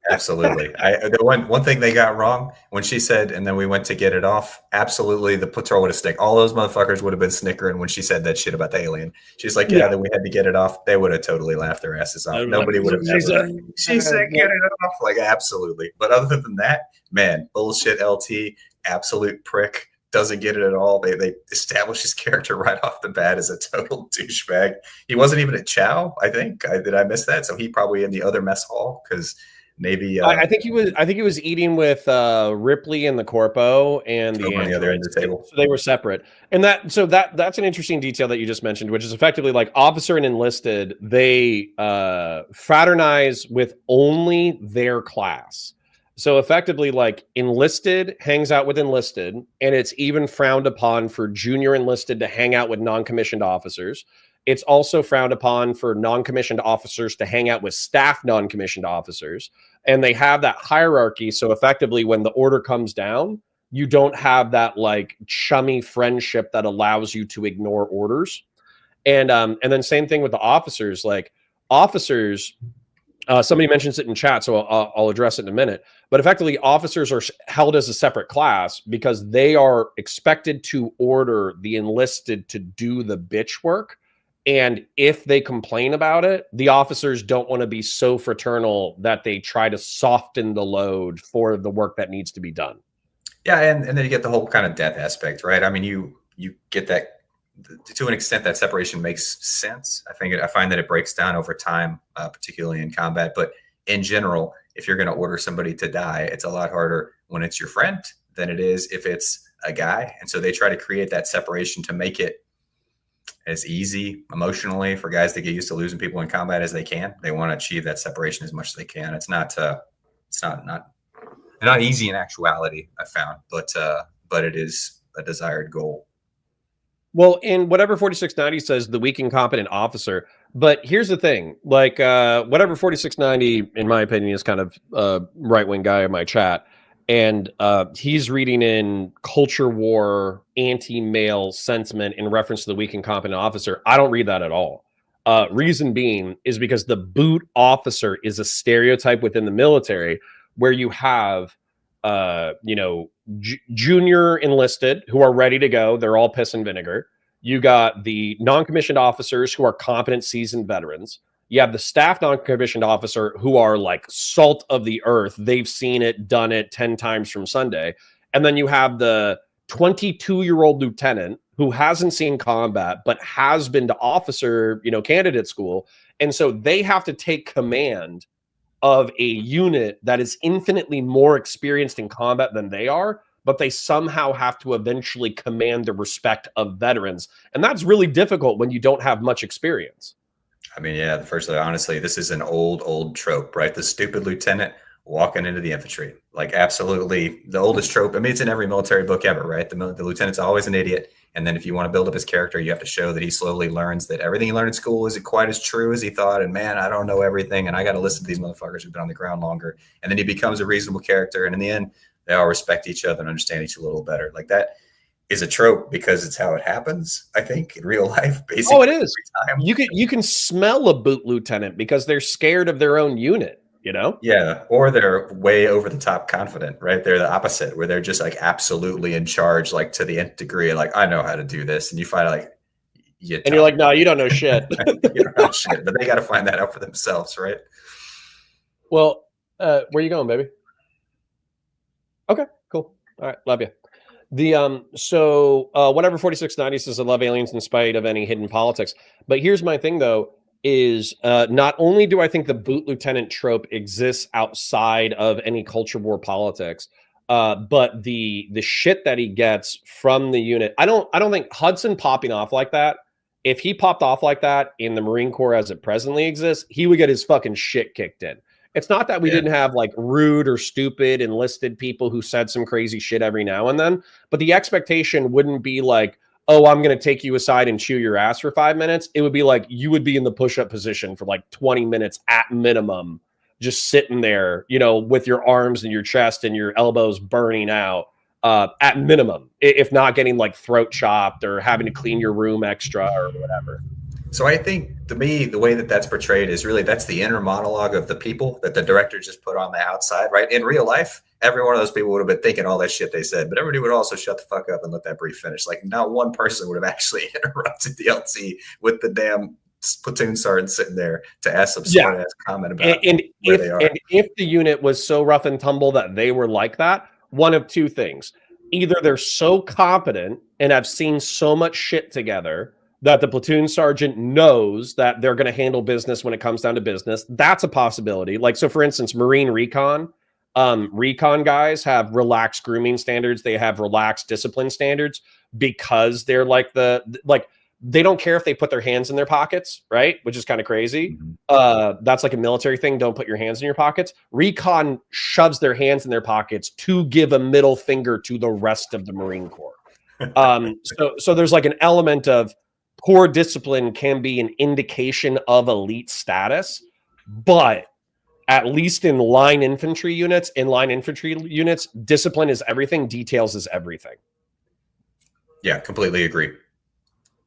Absolutely. The one thing they got wrong when she said, and then we went to get it off. Absolutely, the patrol would have stick. All those motherfuckers would have been snickering when she said that shit about the alien. She's like, yeah, that we had to get it off. They would have totally laughed their asses off. Nobody would have. She said, get it off. Like, absolutely. But other than that, man, bullshit. LT, absolute prick. Doesn't get it at all. They establish his character right off the bat as a total douchebag. He wasn't even at Chow. I think. Did I miss that? So he probably in the other mess hall because. Maybe I think he was eating with Ripley and the Corpo and the other end of the table. So they were separate. And that's an interesting detail that you just mentioned, which is effectively like officer and enlisted, they fraternize with only their class. So effectively, like enlisted hangs out with enlisted, and it's even frowned upon for junior enlisted to hang out with non-commissioned officers. It's also frowned upon for non-commissioned officers to hang out with staff non-commissioned officers. And they have that hierarchy. So effectively, when the order comes down, you don't have that like chummy friendship that allows you to ignore orders. And then same thing with the officers. Like officers, somebody mentions it in chat, so I'll address it in a minute. But effectively, officers are held as a separate class because they are expected to order the enlisted to do the bitch work. And if they complain about it, the officers don't want to be so fraternal that they try to soften the load for the work that needs to be done. Yeah, and then you get the whole kind of death aspect, right? I mean, you get that to an extent. That separation makes sense. I find that it breaks down over time, particularly in combat. But in general, if you're going to order somebody to die, it's a lot harder when it's your friend than it is if it's a guy. And so they try to create that separation to make it as easy emotionally for guys to get used to losing people in combat as they can. They want to achieve that separation as much as they can. It's not easy in actuality, I found, but it is a desired goal. Well, in whatever 4690 says, the weak incompetent officer. But here's the thing, like whatever 4690, in my opinion, is kind of a right-wing guy in my chat. And he's reading in culture war, anti-male sentiment in reference to the weak incompetent officer. I don't read that at all. Reason being is because the boot officer is a stereotype within the military where you have junior enlisted who are ready to go. They're all piss and vinegar. You got the non-commissioned officers who are competent, seasoned veterans. You have the staff non-commissioned officer who are like salt of the earth. They've seen it, done it 10 times from Sunday. And then you have the 22-year-old lieutenant who hasn't seen combat, but has been to officer, candidate school. And so they have to take command of a unit that is infinitely more experienced in combat than they are, but they somehow have to eventually command the respect of veterans. And that's really difficult when you don't have much experience. I mean, yeah, firstly, honestly, this is an old trope, right? The stupid lieutenant walking into the infantry, like absolutely the oldest trope. I mean, it's in every military book ever, right? The lieutenant's always an idiot. And then if you want to build up his character, you have to show that he slowly learns that everything he learned in school isn't quite as true as he thought. And man, I don't know everything. And I got to listen to these motherfuckers who've been on the ground longer. And then he becomes a reasonable character. And in the end, they all respect each other and understand each other a little better. Like that is a trope because it's how it happens, I think, in real life. Basically, oh, it is. You can smell a boot lieutenant because they're scared of their own unit. Yeah, or they're way over the top confident, right? They're the opposite, where they're just like absolutely in charge, like to the nth degree. Like, I know how to do this, and you find like, you're like, no, you don't know shit. You don't know shit, but they got to find that out for themselves, right? Well, where you going, baby? Okay, cool. All right, love you. Whatever 4690 says, I love aliens in spite of any hidden politics. But here's my thing, though. Is not only do I think the boot lieutenant trope exists outside of any culture war politics, but the shit that he gets from the unit. I don't think Hudson popping off like that. If he popped off like that in the Marine Corps as it presently exists, he would get his fucking shit kicked in. It's not that we didn't have like rude or stupid enlisted people who said some crazy shit every now and then, but the expectation wouldn't be like, oh, I'm going to take you aside and chew your ass for 5 minutes. It would be like you would be in the push-up position for like 20 minutes at minimum, just sitting there, with your arms and your chest and your elbows burning out at minimum, if not getting like throat chopped or having to clean your room extra or whatever. So I think, to me, the way that that's portrayed is really that's the inner monologue of the people that the director just put on the outside, right? In real life, every one of those people would have been thinking all that shit they said, but everybody would also shut the fuck up and let that brief finish. Like, not one person would have actually interrupted the LT with the damn platoon sergeant sitting there to ask some smart ass comment about where they are. And if the unit was so rough and tumble that they were like that, one of two things. Either they're so competent and have seen so much shit together that the platoon sergeant knows that they're going to handle business when it comes down to business. That's a possibility. Like, so for instance, Marine recon guys have relaxed grooming standards. They have relaxed discipline standards because they're like they don't care if they put their hands in their pockets, right? Which is kind of crazy. That's like a military thing. Don't put your hands in your pockets. Recon shoves their hands in their pockets to give a middle finger to the rest of the Marine Corps. So there's like an element of poor discipline can be an indication of elite status, but at least in line infantry units, discipline is everything. Details is everything. Yeah, completely agree.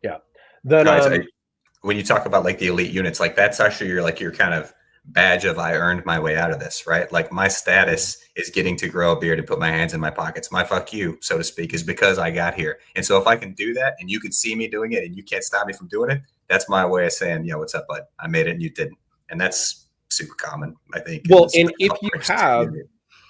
Yeah. Then when you talk about like the elite units, like that's actually your kind of badge of I earned my way out of this, right? Like my status is getting to grow a beard and put my hands in my pockets. My fuck you, so to speak, is because I got here. And so if I can do that and you can see me doing it and you can't stop me from doing it, that's my way of saying, yeah, what's up, bud? I made it and you didn't. And that's super common, I think. Well, and if you have,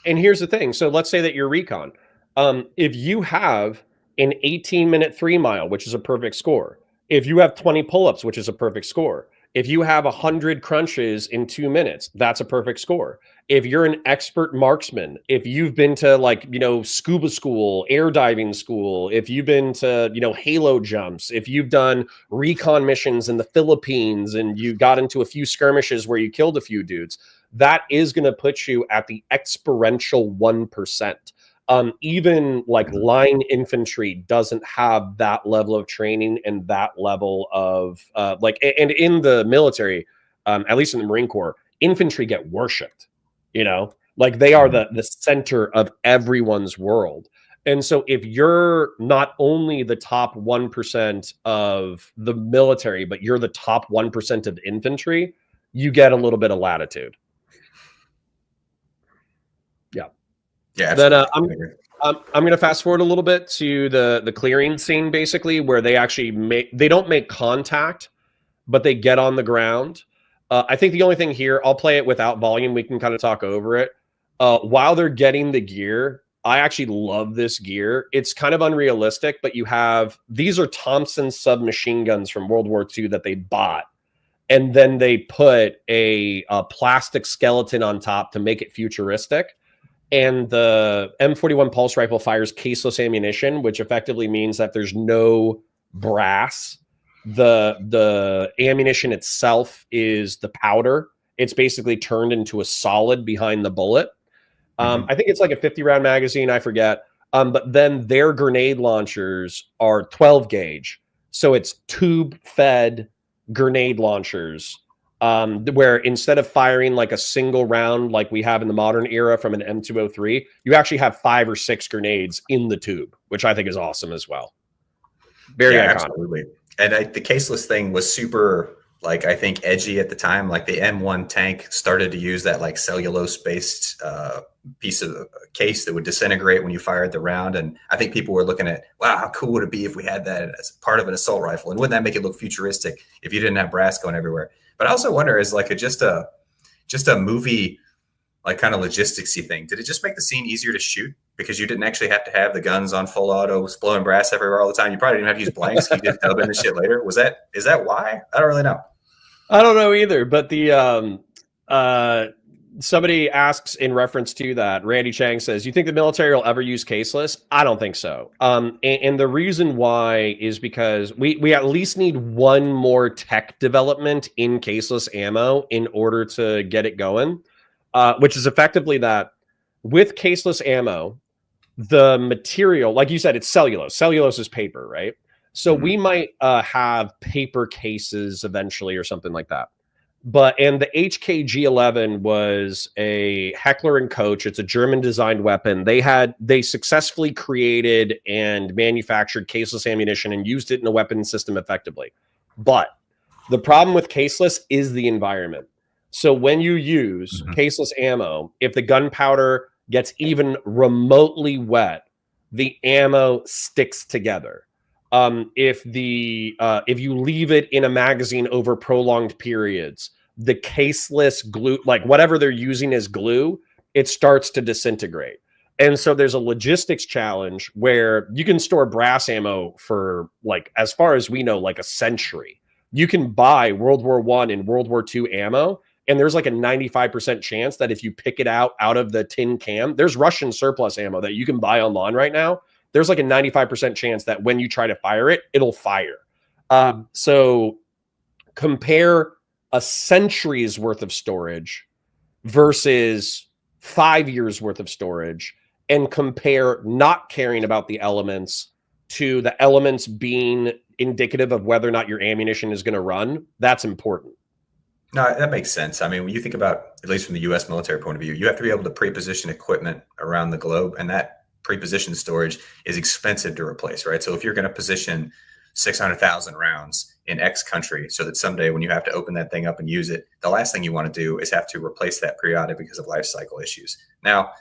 and here's the thing. So let's say that you're recon. If you have an 18-minute 3 mile, which is a perfect score, if you have 20 pull-ups, which is a perfect score, if you have 100 crunches in 2 minutes, that's a perfect score. If you're an expert marksman, if you've been to like, scuba school, air diving school, if you've been to, halo jumps, if you've done recon missions in the Philippines and you got into a few skirmishes where you killed a few dudes, that is going to put you at the experiential 1%. Even like line infantry doesn't have that level of training and that level of and in the military, at least in the Marine Corps, infantry get worshipped, like they are the center of everyone's world. And so if you're not only the top 1% of the military, but you're the top 1% of infantry, you get a little bit of latitude. Yeah. Then I'm going to fast forward a little bit to the clearing scene, basically, where they actually they don't make contact, but they get on the ground. I think the only thing here, I'll play it without volume. We can kind of talk over it. While they're getting the gear, I actually love this gear. It's kind of unrealistic, but these are Thompson submachine guns from World War II that they bought. And then they put a plastic skeleton on top to make it futuristic. And the M41 pulse rifle fires caseless ammunition, which effectively means that there's no brass. The ammunition itself is the powder. It's basically turned into a solid behind the bullet. I think it's like a 50-round magazine. I forget. But then their grenade launchers are 12 gauge. So it's tube-fed grenade launchers. Where instead of firing like a single round like we have in the modern era from an M203, you actually have 5 or 6 grenades in the tube, which I think is awesome as well. Very iconic. Absolutely. And the caseless thing was super, I think, edgy at the time. Like the M1 tank started to use that like cellulose-based piece of case that would disintegrate when you fired the round. And I think people were looking at, wow, how cool would it be if we had that as part of an assault rifle? And wouldn't that make it look futuristic if you didn't have brass going everywhere? But I also wonder, is like just a movie, like kind of logisticsy thing, did it just make the scene easier to shoot because you didn't actually have to have the guns on full auto, blowing brass everywhere all the time? You probably didn't have to use blanks. You did dub in the shit later. Is that why? I don't really know. I don't know either. But somebody asks in reference to that, Randy Chang says, you think the military will ever use caseless? I don't think so. And the reason why is because we at least need one more tech development in caseless ammo in order to get it going, which is effectively that with caseless ammo, the material, like you said, it's cellulose. Cellulose is paper, right? So we might have paper cases eventually or something like that. And the HKG-11 was a Heckler & Koch. It's a German-designed weapon. They successfully created and manufactured caseless ammunition and used it in a weapon system effectively. But the problem with caseless is the environment. So when you use caseless ammo, if the gunpowder gets even remotely wet, the ammo sticks together. If you leave it in a magazine over prolonged periods, the caseless glue, like whatever they're using as glue, it starts to disintegrate. And so there's a logistics challenge where you can store brass ammo for, like, as far as we know, like a century. You can buy World War I and World War II ammo, and there's like a 95% chance that if you pick it out of the tin can, there's Russian surplus ammo that you can buy online right now. There's like a 95% chance that when you try to fire it, it'll fire. So compare a century's worth of storage versus 5 years worth of storage, and compare not caring about the elements to the elements being indicative of whether or not your ammunition is going to run. That's important. No, that makes sense. I mean, when you think about, at least from the U.S. military point of view, you have to be able to pre-position equipment around the globe, and that pre-positioned storage is expensive to replace, right? So if you're going to position 600,000 rounds in X country so that someday when you have to open that thing up and use it, the last thing you want to do is have to replace that periodic because of life cycle issues. Now,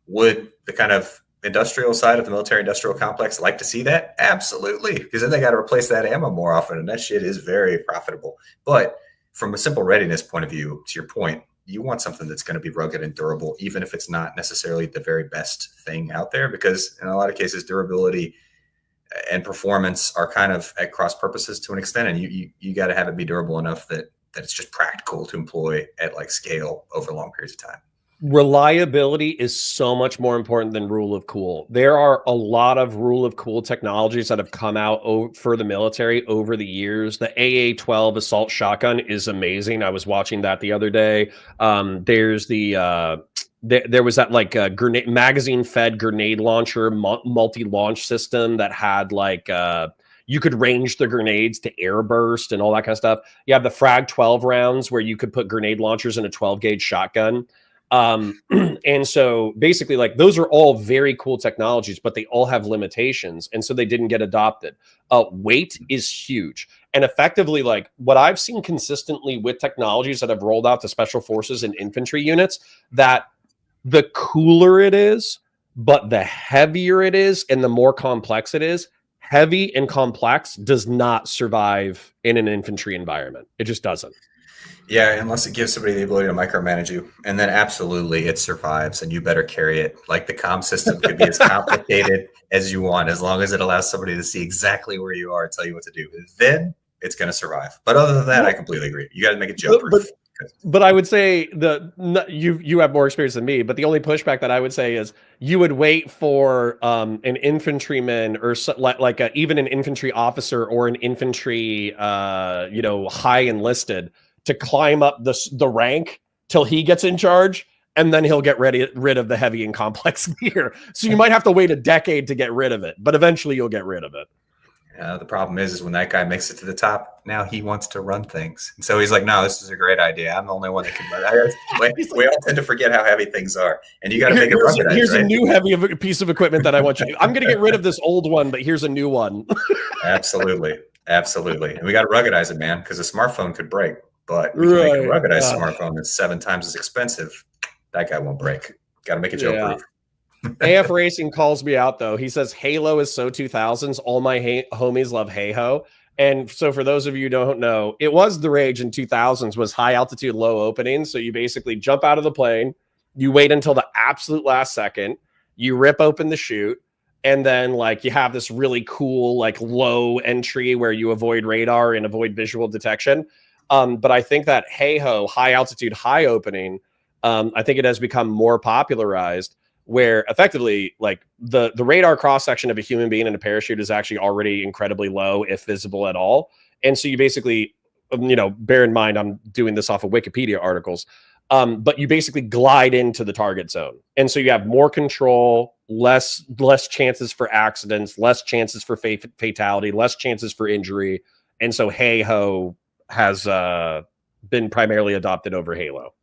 would the kind of industrial side of the military industrial complex like to see that? Absolutely, because then they got to replace that ammo more often, and that shit is very profitable. But from a simple readiness point of view, to your point, you want something that's going to be rugged and durable, even if it's not necessarily the very best thing out there, because in a lot of cases, durability and performance are kind of at cross purposes to an extent, and you got to have it be durable enough that it's just practical to employ at like scale over long periods of time. Reliability is so much more important than rule of cool. There are a lot of rule of cool technologies that have come out for the military over the years. The AA-12 assault shotgun is amazing. I was watching that the other day. There's there was that like grenade magazine fed grenade launcher multi-launch system that had like you could range the grenades to air burst and all that kind of stuff. You have the frag 12 rounds where you could put grenade launchers in a 12 gauge shotgun. And so basically, like, those are all very cool technologies, but they all have limitations, and so they didn't get adopted. Weight is huge, and effectively, like, what I've seen consistently with technologies that have rolled out to special forces and infantry units, that the cooler it is, but the heavier it is and the more complex it is, heavy and complex does not survive in an infantry environment. It just doesn't. Yeah, unless it gives somebody the ability to micromanage you. And then absolutely it survives, and you better carry it. Like, the comm system could be as complicated as you want, as long as it allows somebody to see exactly where you are and tell you what to do. Then it's going to survive. But other than that, I completely agree. You got to make it jump proof. But I would say you have more experience than me, but the only pushback that I would say is you would wait for an infantryman or even an infantry officer or an infantry high enlisted to climb up the rank till he gets in charge, and then he'll get rid of the heavy and complex gear. So you might have to wait a decade to get rid of it, but eventually you'll get rid of it. The problem is when that guy makes it to the top, now he wants to run things. And so he's like, no, this is a great idea. I'm the only one that can run it. We all tend to forget how heavy things are. And you got to make it ruggedized, Here's right? a new heavy piece of equipment that I want you. I'm going to get rid of this old one, but here's a new one. Absolutely. Absolutely. And we got to ruggedize it, man, because a smartphone could break. But we can make a ruggedized smartphone that's 7 times as expensive. That guy won't break. Got to make it jailproof. AF Racing calls me out, though. He says Halo is so 2000s. All my homies love Hey-Ho. And so for those of you who don't know, it was the rage in 2000s was high altitude, low openings. So you basically jump out of the plane, you wait until the absolute last second, you rip open the chute, and then like you have this really cool like low entry where you avoid radar and avoid visual detection. But I think that Hey-Ho, high altitude, high opening, I think it has become more popularized, where effectively like the radar cross section of a human being in a parachute is actually already incredibly low, if visible at all. And so you basically, bear in mind, I'm doing this off of Wikipedia articles, but you basically glide into the target zone. And so you have more control, less chances for accidents, less chances for fatality, less chances for injury. And so Hey-Ho has been primarily adopted over Halo.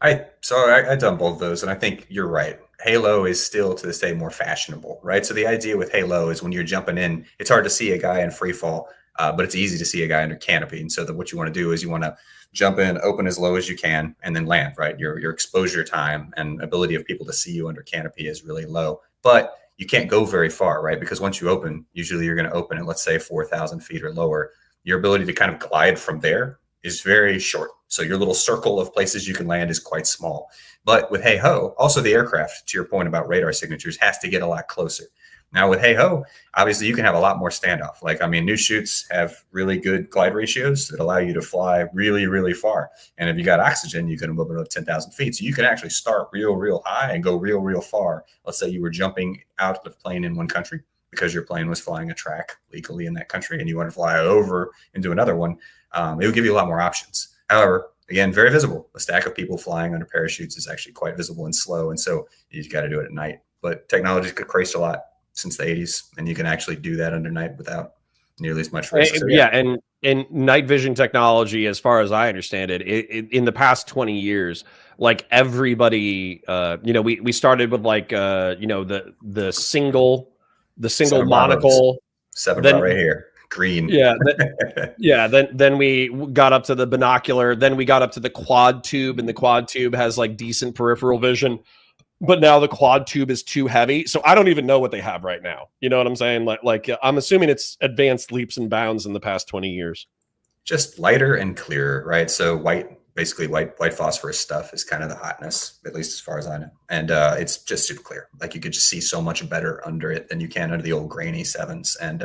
I've done both of those, and I think you're right. Halo is still to this day more fashionable, right? So the idea with Halo is when you're jumping in, it's hard to see a guy in free fall, but it's easy to see a guy under canopy. And so what you want to do is you want to jump in, open as low as you can, and then land, right? Your exposure time and ability of people to see you under canopy is really low, but you can't go very far, right? Because once you open, usually you're going to open at, let's say, 4,000 feet or lower. Your ability to kind of glide from there is very short. So your little circle of places you can land is quite small. But with Hey-Ho, also the aircraft, to your point about radar signatures, has to get a lot closer. Now with Hey-Ho, obviously you can have a lot more standoff. New chutes have really good glide ratios that allow you to fly really, really far. And if you got oxygen, you can move it up 10,000 feet. So you can actually start real, real high and go real, real far. Let's say you were jumping out of the plane in one country, because your plane was flying a track legally in that country and you want to fly over and do another one, it would give you a lot more options. However, again, very visible. A stack of people flying under parachutes is actually quite visible and slow. And so you've got to do it at night. But technology's increased a lot since the 80s, and you can actually do that under night without nearly as much risk. So, yeah, and night vision technology, as far as I understand it, in the past 20 years, like everybody, we started with like the single Seven monocle, Seven then right here, green. Yeah, then we got up to the binocular, then we got up to the quad tube, and the quad tube has like decent peripheral vision. But now the quad tube is too heavy, so I don't even know what they have right now. You know what I'm saying? Like I'm assuming it's advanced leaps and bounds in the past 20 years. Just lighter and clearer, right? So white phosphorus stuff is kind of the hotness, at least as far as I know. And it's just super clear. Like you could just see so much better under it than you can under the old grainy sevens. And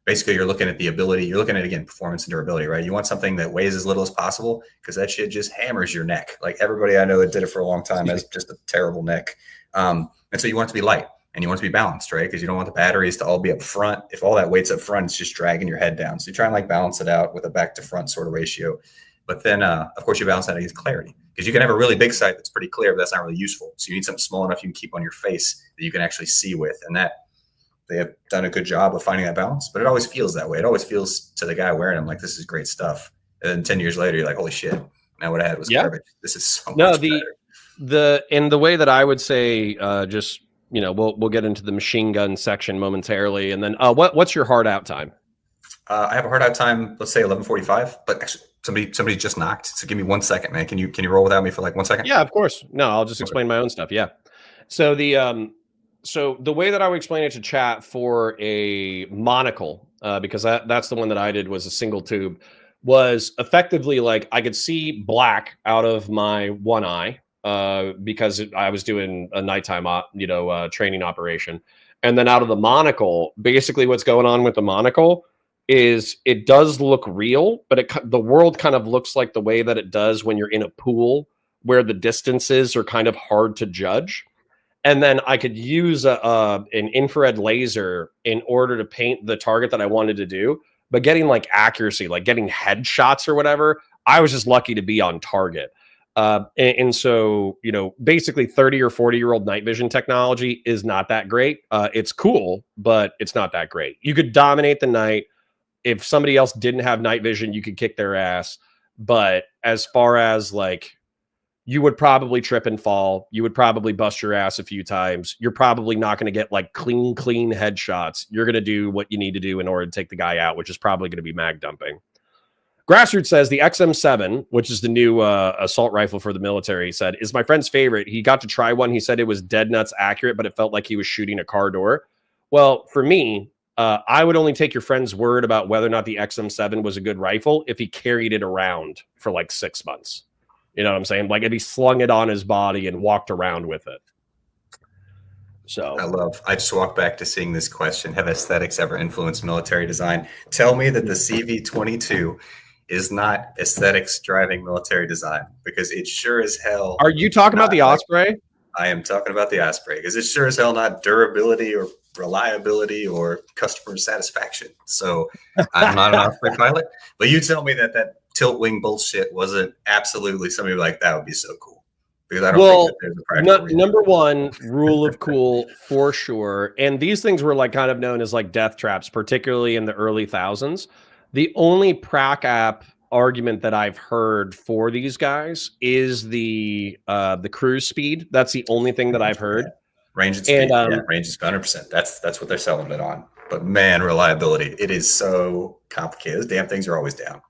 basically you're looking at the ability, you're looking at, again, performance and durability, right? You want something that weighs as little as possible because that shit just hammers your neck. Like everybody I know that did it for a long time has just a terrible neck. And so you want it to be light and you want it to be balanced, right? Because you don't want the batteries to all be up front. If all that weight's up front, it's just dragging your head down. So you try and like balance it out with a back to front sort of ratio. But then, of course, you balance that against clarity because you can have a really big sight that's pretty clear, but that's not really useful. So you need something small enough you can keep on your face that you can actually see with. And that they have done a good job of finding that balance, but it always feels that way. It always feels to the guy wearing them like this is great stuff. And then 10 years later, you're like, holy shit, now what I had was garbage. This is so much better. The way that I would say, we'll get into the machine gun section momentarily. And then what's your hard out time? I have a hard out time, let's say 11:45, but actually somebody just knocked. So give me 1 second, man. Can you roll without me for like 1 second? Yeah, of course. No, I'll just explain my own stuff. Yeah. So the way that I would explain it to chat for a monocle, because that's the one that I did was a single tube, was effectively like I could see black out of my one eye because I was doing a nighttime training operation. And then out of the monocle, basically what's going on with the monocle is it does look real, but the world kind of looks like the way that it does when you're in a pool where the distances are kind of hard to judge. And then I could use an infrared laser in order to paint the target that I wanted to do. But getting like accuracy, like getting headshots or whatever, I was just lucky to be on target. And so, basically 30 or 40-year-old night vision technology is not that great. It's cool, but it's not that great. You could dominate the night. If somebody else didn't have night vision, you could kick their ass. But as far as like, you would probably trip and fall. You would probably bust your ass a few times. You're probably not going to get like clean headshots. You're going to do what you need to do in order to take the guy out, which is probably going to be mag dumping. Grassroots says the XM7, which is the new assault rifle for the military, said, is my friend's favorite. He got to try one. He said it was dead nuts accurate, but it felt like he was shooting a car door. Well, for me, I would only take your friend's word about whether or not the XM7 was a good rifle if he carried it around for like 6 months. You know what I'm saying? Like if he slung it on his body and walked around with it. So I just walked back to seeing this question. Have aesthetics ever influenced military design? Tell me that the CV-22 is not aesthetics driving military design, because it sure as hell. Are you talking about the Osprey? I am talking about the Osprey because it's sure as hell not durability or reliability or customer satisfaction. So I'm not an Osprey pilot, but you tell me that tilt wing bullshit wasn't absolutely somebody like that would be so cool. Because I don't think that there's a practical reason. Number one, rule of cool for sure. And these things were like kind of known as like death traps, particularly in the early thousands. The only prac app argument that I've heard for these guys is the cruise speed. That's the only thing that I've heard. Range and speed. Range is 100%. That's what they're selling it on. But man, reliability, it is so complicated. Those damn things are always down.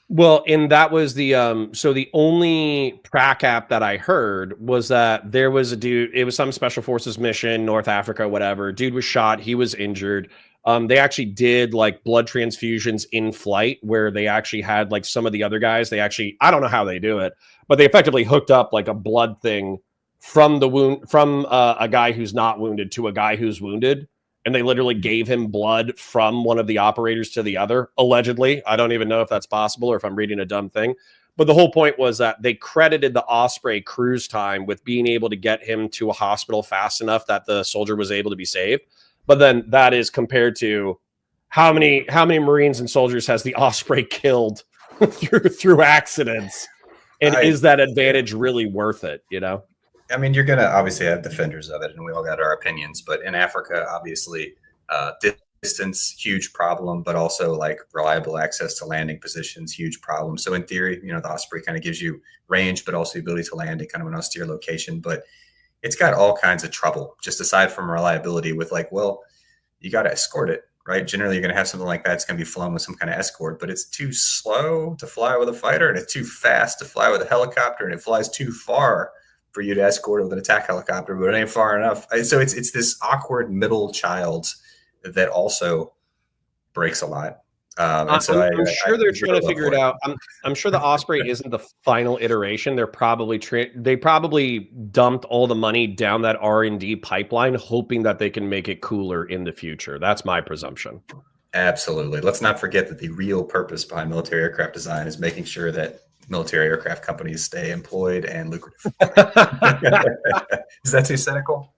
Well, and that was the so the only prac app that I heard was that there was a dude, it was some special forces mission, North Africa, whatever. Dude was shot, he was injured. They actually did like blood transfusions in flight where they actually had like some of the other guys, I don't know how they do it, but they effectively hooked up like a blood thing from the wound, from a guy who's not wounded to a guy who's wounded. And they literally gave him blood from one of the operators to the other, allegedly. I don't even know if that's possible or if I'm reading a dumb thing. But the whole point was that they credited the Osprey cruise time with being able to get him to a hospital fast enough that the soldier was able to be saved. But then that is compared to how many Marines and soldiers has the Osprey killed through accidents, and is that advantage really worth it? You know. I mean, you're going to obviously have defenders of it, and we all got our opinions. But in Africa, obviously, distance, huge problem, but also like reliable access to landing positions, huge problem. So in theory, you know, the Osprey kind of gives you range, but also the ability to land in kind of an austere location. But it's got all kinds of trouble, just aside from reliability with like, well, you got to escort it, right? Generally, you're going to have something like that. It's going to be flown with some kind of escort, but it's too slow to fly with a fighter, and it's too fast to fly with a helicopter, and it flies too far for you to escort it with an attack helicopter, but it ain't far enough. So it's this awkward middle child that also breaks a lot. And so I'm sure they're trying to figure it out. I'm sure the Osprey isn't the final iteration. They're probably they probably dumped all the money down that R&D pipeline, hoping that they can make it cooler in the future. That's my presumption. Absolutely. Let's not forget that the real purpose behind military aircraft design is making sure that military aircraft companies stay employed and lucrative. Is that too cynical?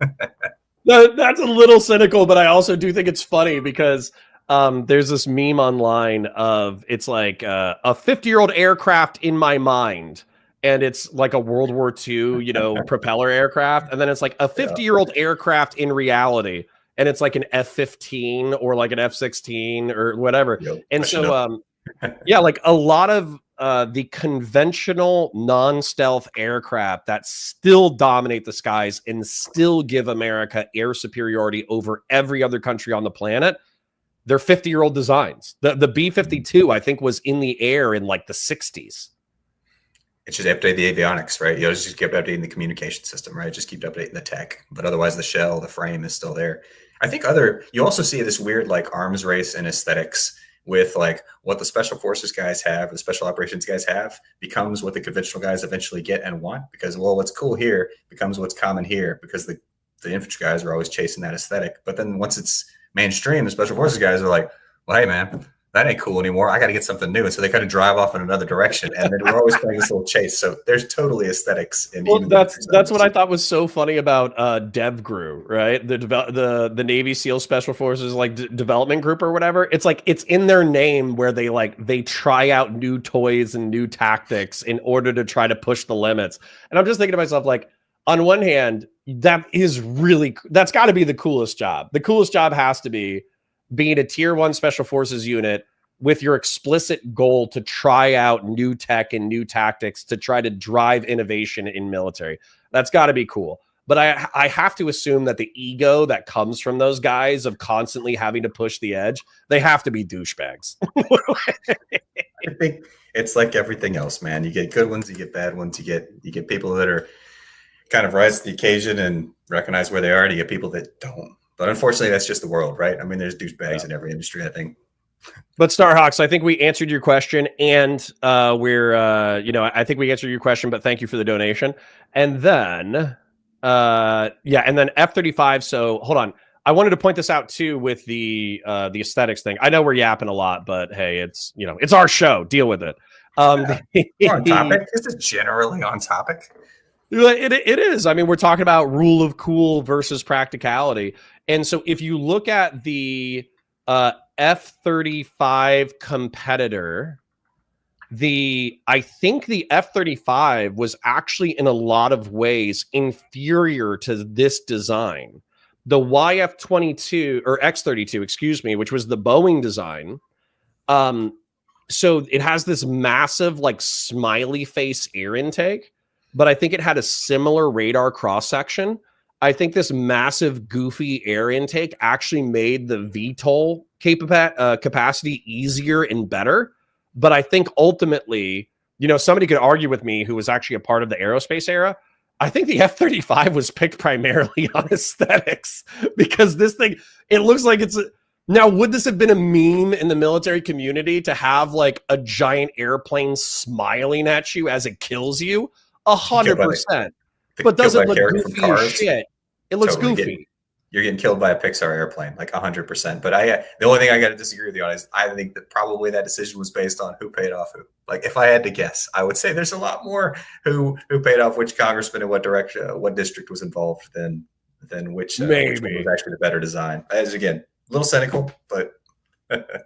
No, that's a little cynical, but I also do think it's funny because there's this meme online of it's like a 50-year-old aircraft in my mind, and it's like a World War II, you know, propeller aircraft, and then it's like a 50-year-old aircraft in reality, and it's like an F-15 or like an F-16 or whatever. And so yeah, like a lot of the conventional non-stealth aircraft that still dominate the skies and still give America air superiority over every other country on the planet, they're 50-year-old designs. The B-52, I think, was in the air in like the 60s. It's just update the avionics, right? You just keep updating the communication system, right? Just keep updating the tech. But otherwise, the shell, the frame is still there. I think you also see this weird like arms race and aesthetics with like what the special forces guys have, or the special operations guys have, becomes what the conventional guys eventually get and want. Because, well, what's cool here becomes what's common here, because the infantry guys are always chasing that aesthetic. But then once it's mainstream, the special forces guys are like, well, hey, man, that ain't cool anymore. I got to get something new. And so they kind of drive off in another direction. And then we're always playing this little chase. So there's totally aesthetics. That's what I thought was so funny about DevGru, right? The Navy SEAL Special Forces like development group or whatever. It's like it's in their name where they try out new toys and new tactics in order to try to push the limits. And I'm just thinking to myself, like, on one hand, that's got to be the coolest job. The coolest job has to be being a tier 1 special forces unit with your explicit goal to try out new tech and new tactics to try to drive innovation in military. That's got to be cool. But I have to assume that the ego that comes from those guys of constantly having to push the edge, they have to be douchebags. I think it's like everything else, man. You get good ones, you get bad ones, you get people that are kind of rise to the occasion and recognize where they are, and you get people that don't. But unfortunately, that's just the world, right? I mean, there's douchebags in every industry, I think. But Starhawks, I think we answered your question, and I think we answered your question, but thank you for the donation. And then, and then F-35. So hold on. I wanted to point this out too with the aesthetics thing. I know we're yapping a lot, but hey, it's our show. Deal with it. We're on topic. This is generally on topic. It is. I mean, we're talking about rule of cool versus practicality. And so if you look at the F-35 competitor, I think the F-35 was actually in a lot of ways inferior to this design. The YF-22 or X-32, excuse me, which was the Boeing design. So it has this massive like smiley face air intake, but I think it had a similar radar cross section. I think this massive goofy air intake actually made the VTOL capacity easier and better. But I think ultimately, somebody could argue with me who was actually a part of the aerospace era. I think the F-35 was picked primarily on aesthetics because this thing, it looks like it's now, would this have been a meme in the military community to have like a giant airplane smiling at you as it kills you? 100%. But does it look goofy as shit? It looks goofy. You're getting killed by a Pixar airplane, like 100%. But the only thing I got to disagree with you on is I think that probably that decision was based on who paid off who. Like if I had to guess, I would say there's a lot more who paid off which congressman in what direction, what district was involved than than which one Maybe. was actually the better design. As again, a little cynical, but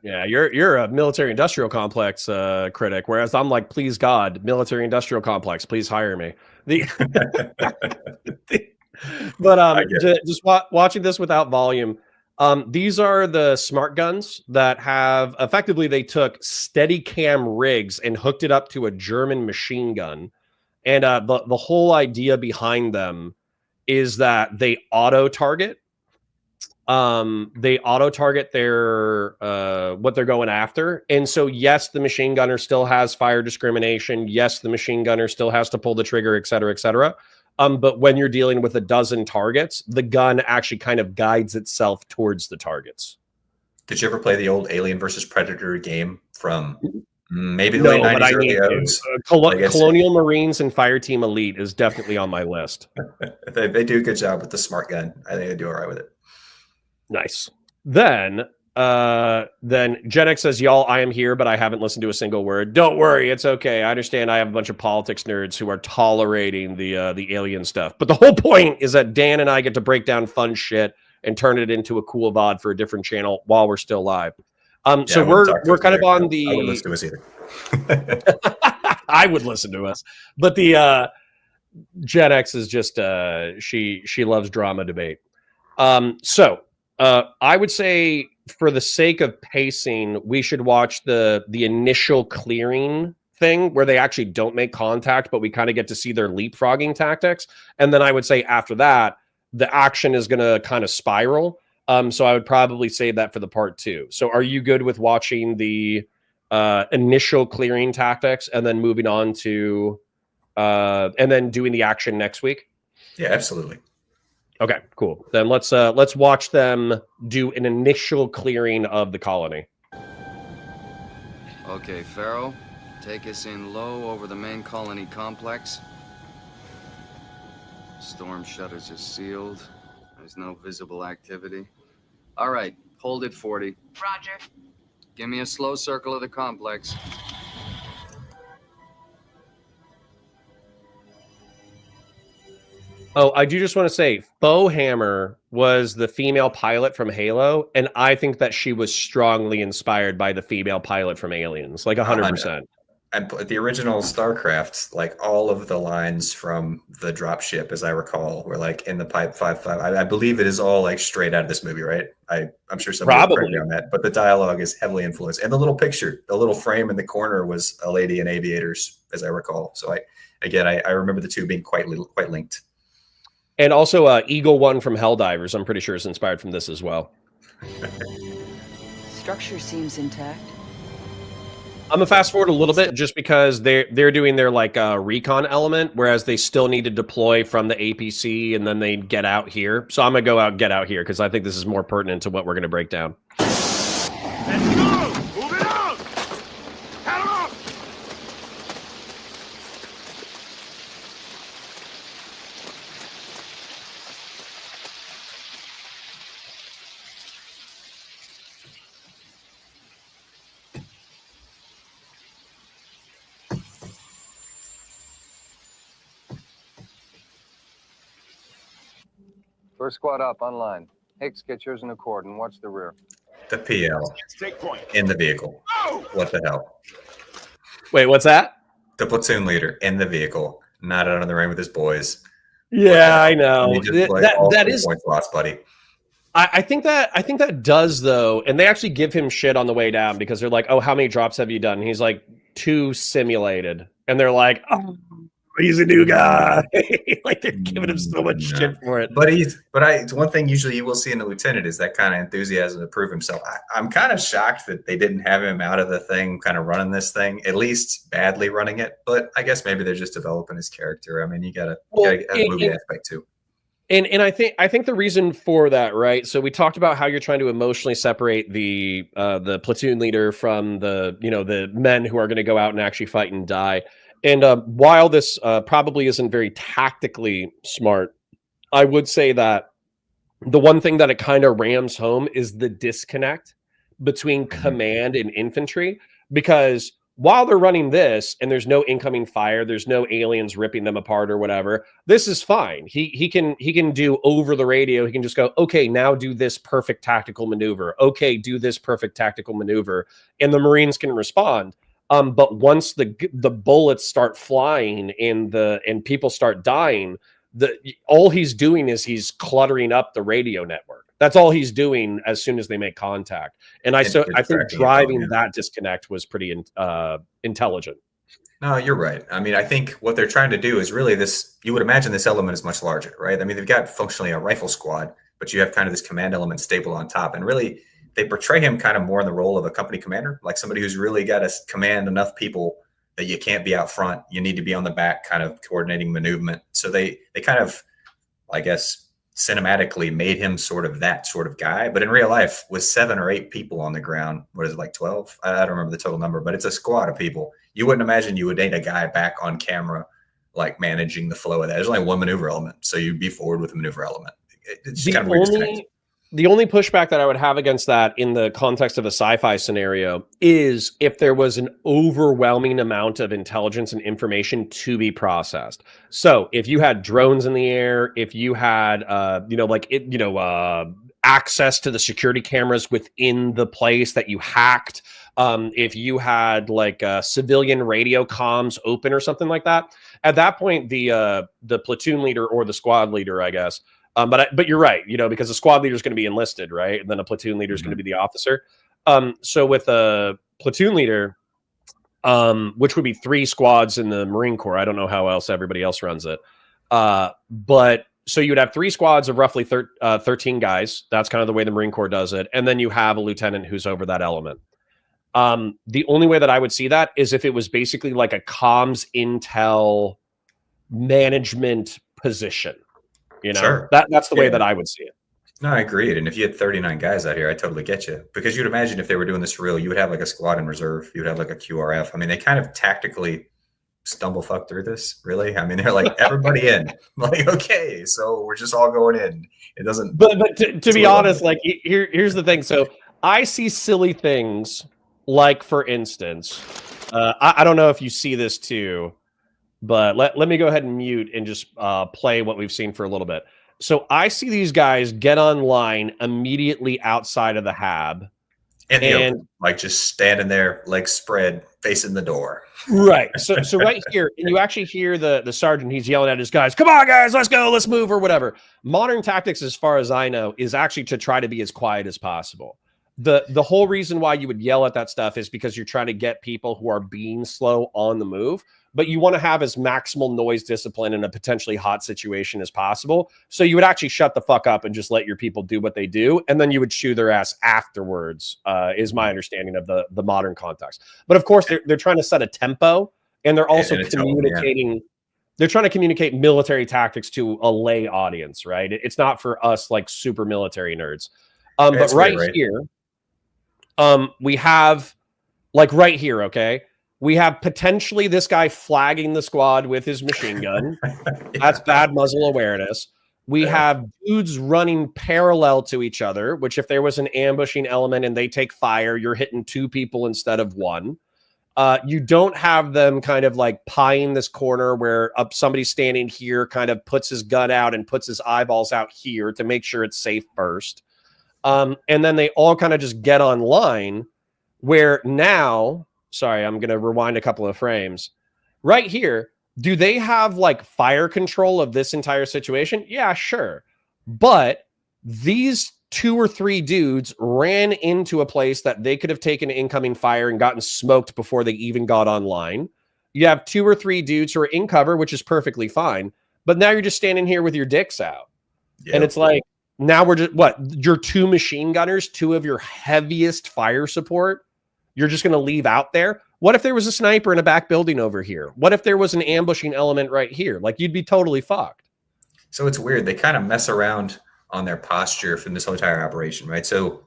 Yeah, you're a military industrial complex critic, whereas I'm like, please God, military industrial complex, please hire me. But just watching this without volume, these are the smart guns that have effectively they took Steadicam rigs and hooked it up to a German machine gun, and the whole idea behind them is that they auto target. They auto target their what they're going after, and so yes, the machine gunner still has fire discrimination. Yes, the machine gunner still has to pull the trigger, et cetera, et cetera. But when you're dealing with a dozen targets, the gun actually kind of guides itself towards the targets. Did you ever play the old Alien versus Predator game from maybe the late 90s, early O's? Colonial Marines and Fireteam Elite is definitely on my list. They do a good job with the smart gun. I think they do all right with it. Nice. Then Gen X says, y'all, I am here, but I haven't listened to a single word. Don't worry, it's okay. I understand I have a bunch of politics nerds who are tolerating the alien stuff. But the whole point is that Dan and I get to break down fun shit and turn it into a cool VOD for a different channel while we're still live. So we're kind of on the. I wouldn't listen to us either. I would listen to us, but the Gen X is just she loves drama debate. So I would say, for the sake of pacing, we should watch the initial clearing thing where they actually don't make contact, but we kind of get to see their leapfrogging tactics. And then I would say after that, the action is going to kind of spiral. So I would probably save that for the part 2. So are you good with watching the initial clearing tactics and then moving on to and then doing the action next week? Yeah, absolutely. Okay, cool. Then let's watch them do an initial clearing of the colony. Okay, Pharaoh, take us in low over the main colony complex. Storm shutters are sealed. There's no visible activity. All right, hold it 40. Roger. Give me a slow circle of the complex. Oh, I do just want to say, Bowhammer was the female pilot from Halo, and I think that she was strongly inspired by the female pilot from Aliens, like 100%. And the original StarCraft, like all of the lines from the dropship, as I recall, were like in the pipe 5-5. I believe it is all like straight out of this movie, right? I'm sure somebody will correct me on that, but the dialogue is heavily influenced. And the little picture, the little frame in the corner was a lady in aviators, as I recall. So I remember the two being quite linked. And also Eagle One from Helldivers, I'm pretty sure is inspired from this as well. Structure seems intact. I'm gonna fast forward a little bit just because they're doing their like recon element, whereas they still need to deploy from the APC and then they get out here. So I'm gonna go out and get out here because I think this is more pertinent to what we're gonna break down. Let's go! Move it out! Head up! First squad up, online. Hicks, get yours in accord and watch the rear. The PL Take point. in the vehicle. What the hell? Wait, what's that? The platoon leader in the vehicle, not out on the rain with his boys. Yeah, I know. That is points lost, buddy. I think that does though, and they actually give him shit on the way down because they're like, "Oh, how many drops have you done?" And he's like, 2 simulated, and they're like, "Oh, he's a new guy." Like they're giving him so much shit for it. But it's one thing usually you will see in a lieutenant is that kind of enthusiasm to prove himself. I'm kind of shocked that they didn't have him out of the thing, kind of running this thing, at least badly running it. But I guess maybe they're just developing his character. I mean, you gotta have a movie aspect too. And I think the reason for that, right? So we talked about how you're trying to emotionally separate the platoon leader from the men who are going to go out and actually fight and die. And while this probably isn't very tactically smart, I would say that the one thing that it kind of rams home is the disconnect between command and infantry. Because while they're running this and there's no incoming fire, there's no aliens ripping them apart or whatever, this is fine. He can do over the radio. He can just go, okay, now do this perfect tactical maneuver. Okay, do this perfect tactical maneuver. And the Marines can respond. But once the bullets start flying and people start dying, all he's doing is he's cluttering up the radio network. That's all he's doing as soon as they make contact. And I think driving that disconnect was pretty intelligent. No, you're right. I mean, I think what they're trying to do is really this. You would imagine this element is much larger, right? I mean, they've got functionally a rifle squad, but you have kind of this command element stapled on top, and really they portray him kind of more in the role of a company commander, like somebody who's really got to command enough people that you can't be out front. You need to be on the back, kind of coordinating movement. So they kind of, I guess, cinematically made him sort of that sort of guy. But in real life, with 7 or 8 people on the ground, what is it, like 12? I don't remember the total number, but it's a squad of people. You wouldn't imagine you would need a guy back on camera, like managing the flow of that. There's only one maneuver element, so you'd be forward with the maneuver element. It's just kind of weird. The only pushback that I would have against that in the context of a sci-fi scenario is if there was an overwhelming amount of intelligence and information to be processed. So if you had drones in the air, if you had, access to the security cameras within the place that you hacked, if you had like civilian radio comms open or something like that, at that point, the platoon leader or the squad leader, I guess, but you're right, because the squad leader is going to be enlisted, right? And then a platoon leader is going to be the officer. So with a platoon leader, which would be 3 squads in the Marine Corps. I don't know how else everybody else runs it. But so you would have 3 squads of roughly 13 guys. That's kind of the way the Marine Corps does it. And then you have a lieutenant who's over that element. The only way that I would see that is if it was basically like a comms intel management position. Sure. That's the way that I would see it. No, I agree. And if you had 39 guys out here, I totally get you. Because you'd imagine if they were doing this for real, you would have like a squad in reserve. You would have like a QRF. I mean, they kind of tactically stumblefuck through this, really. I mean, they're like, everybody in. Like, okay, so we're just all going in. It doesn't. But to be honest, like here's the thing. So I see silly things like, for instance, I don't know if you see this too. But let me go ahead and mute and just play what we've seen for a little bit. So I see these guys get online immediately outside of the hab. And like just standing there, legs spread, facing the door. Right. So right here, and you actually hear the sergeant, he's yelling at his guys, come on, guys, let's go, let's move, or whatever. Modern tactics, as far as I know, is actually to try to be as quiet as possible. The whole reason why you would yell at that stuff is because you're trying to get people who are being slow on the move. But you want to have as maximal noise discipline in a potentially hot situation as possible. So you would actually shut the fuck up and just let your people do what they do. And then you would shoo their ass afterwards, is my understanding of the modern context. But of course, they're trying to set a tempo, and they're also communicating. They're trying to communicate military tactics to a lay audience, right? It's not for us like super military nerds. But right here, we have like right here, okay? We have potentially this guy flagging the squad with his machine gun. That's bad muzzle awareness. We have dudes running parallel to each other, which if there was an ambushing element and they take fire, you're hitting 2 people instead of 1. You don't have them kind of like pieing this corner where somebody standing here kind of puts his gun out and puts his eyeballs out here to make sure it's safe first. And then they all kind of just get online where now... Sorry, I'm going to rewind a couple of frames. Right here, do they have like fire control of this entire situation? Yeah, sure. But these 2 or 3 dudes ran into a place that they could have taken incoming fire and gotten smoked before they even got online. You have 2 or 3 dudes who are in cover, which is perfectly fine. But now you're just standing here with your dicks out. Yep. And it's like, now we're just, your 2 machine gunners, 2 of your heaviest fire support, you're just going to leave out there? What if there was a sniper in a back building over here? What if there was an ambushing element right here? Like, you'd be totally fucked. So it's weird. They kind of mess around on their posture from this whole entire operation, right? So,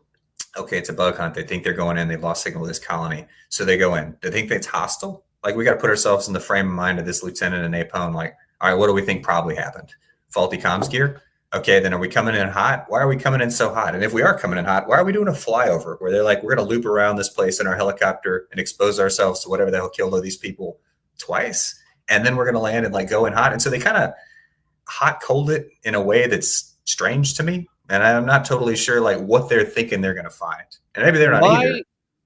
okay, it's a bug hunt. They think they're going in. They've lost signal with this colony. So they go in. They think it's hostile. Like, we got to put ourselves in the frame of mind of this lieutenant and Napone. Like, all right, what do we think probably happened? Faulty comms gear? Okay, then are we coming in hot? Why are we coming in so hot? And if we are coming in hot, why are we doing a flyover where they're like, we're going to loop around this place in our helicopter and expose ourselves to whatever the hell killed all these people twice, and then we're going to land and like go in hot? And so they kind of hot cold it in a way that's strange to me, and I'm not totally sure like what they're thinking they're going to find, and maybe they're not either.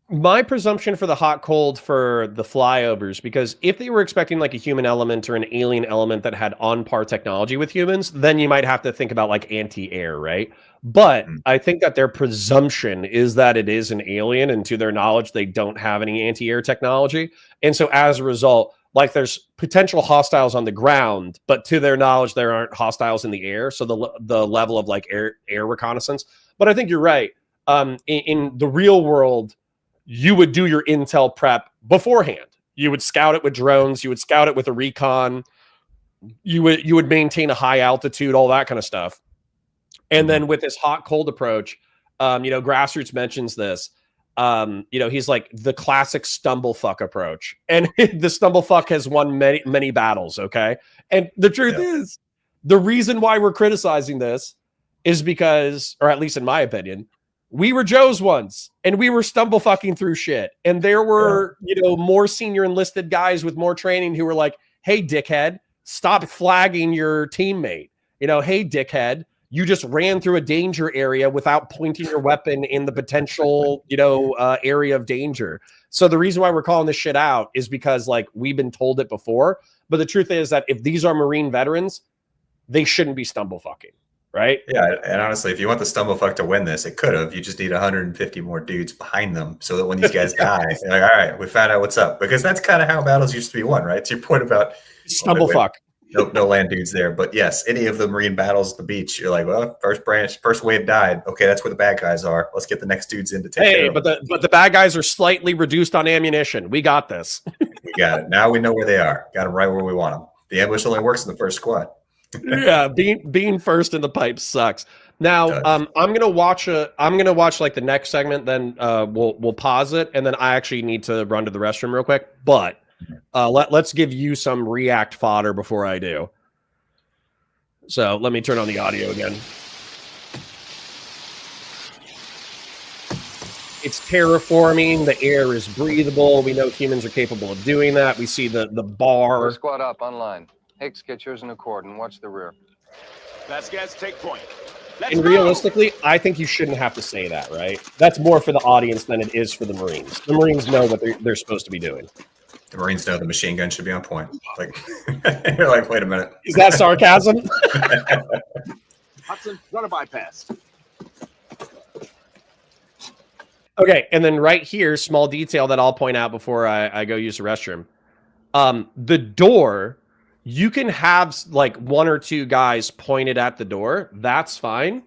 My presumption for the hot cold for the flyovers, because if they were expecting like a human element or an alien element that had on par technology with humans, then you might have to think about like anti-air, right? But I think that their presumption is that it is an alien, and to their knowledge, they don't have any anti-air technology. And so as a result, like there's potential hostiles on the ground, but to their knowledge, there aren't hostiles in the air. So the level of like air reconnaissance. But I think you're right. In the real world, you would do your intel prep beforehand. You would scout it with drones. You would scout it with a recon. You would maintain a high altitude, all that kind of stuff. And then with this hot cold approach, Grassroots mentions this. He's like the classic stumblefuck approach, and the stumblefuck has won many battles. Okay, and the truth is, the reason why we're criticizing this is because, or at least in my opinion, we were Joes once, and we were stumble fucking through shit. And there were, more senior enlisted guys with more training who were like, hey, dickhead, stop flagging your teammate. Hey, dickhead, you just ran through a danger area without pointing your weapon in the potential, area of danger. So the reason why we're calling this shit out is because, like, we've been told it before. But the truth is that if these are Marine veterans, they shouldn't be stumble fucking. Right? Yeah, and honestly, if you want the stumblefuck to win this, it could have. You just need 150 more dudes behind them so that when these guys die, they're like, all right, we found out what's up. Because that's kind of how battles used to be won, right? It's your point about stumblefuck. No land dudes there. But yes, any of the Marine battles at the beach, you're like, well, first wave died. Okay, that's where the bad guys are. Let's get the next dudes in to take care of them. But the bad guys are slightly reduced on ammunition. We got this. We got it. Now we know where they are. Got them right where we want them. The ambush only works in the first squad. Yeah, being first in the pipe sucks. Now, I'm gonna watch like the next segment, then we'll pause it, and then I actually need to run to the restroom real quick. But let's give you some react fodder before I do. So let me turn on the audio again. It's terraforming. The air is breathable. We know humans are capable of doing that. We see the bar. First squad up online. Hicks, get yours in accord and watch the rear. Vasquez, take point. And realistically, I think you shouldn't have to say that, right? That's more for the audience than it is for the Marines. The Marines know what they're supposed to be doing. The Marines know the machine gun should be on point. Like, you're like, wait a minute. Is that sarcasm? Hudson, run a bypass. Okay, and then right here, small detail that I'll point out before I go use the restroom. The door, you can have like one or two guys pointed at the door. That's fine.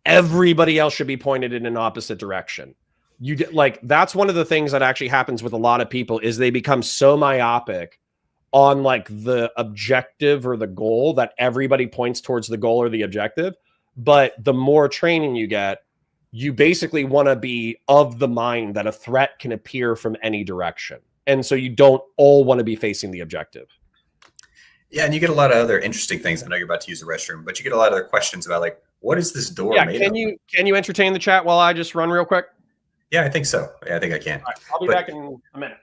Everybody else should be pointed in an opposite direction. That's one of the things that actually happens with a lot of people is they become so myopic on like the objective or the goal that everybody points towards the goal or the objective. But the more training you get, you basically want to be of the mind that a threat can appear from any direction. And so you don't all want to be facing the objective. Yeah, and you get a lot of other interesting things. I know you're about to use the restroom, but you get a lot of other questions about like, what is this door made of? Can you entertain the chat while I just run real quick? Yeah, I think so. Yeah, I think I can. All right, I'll be back in a minute.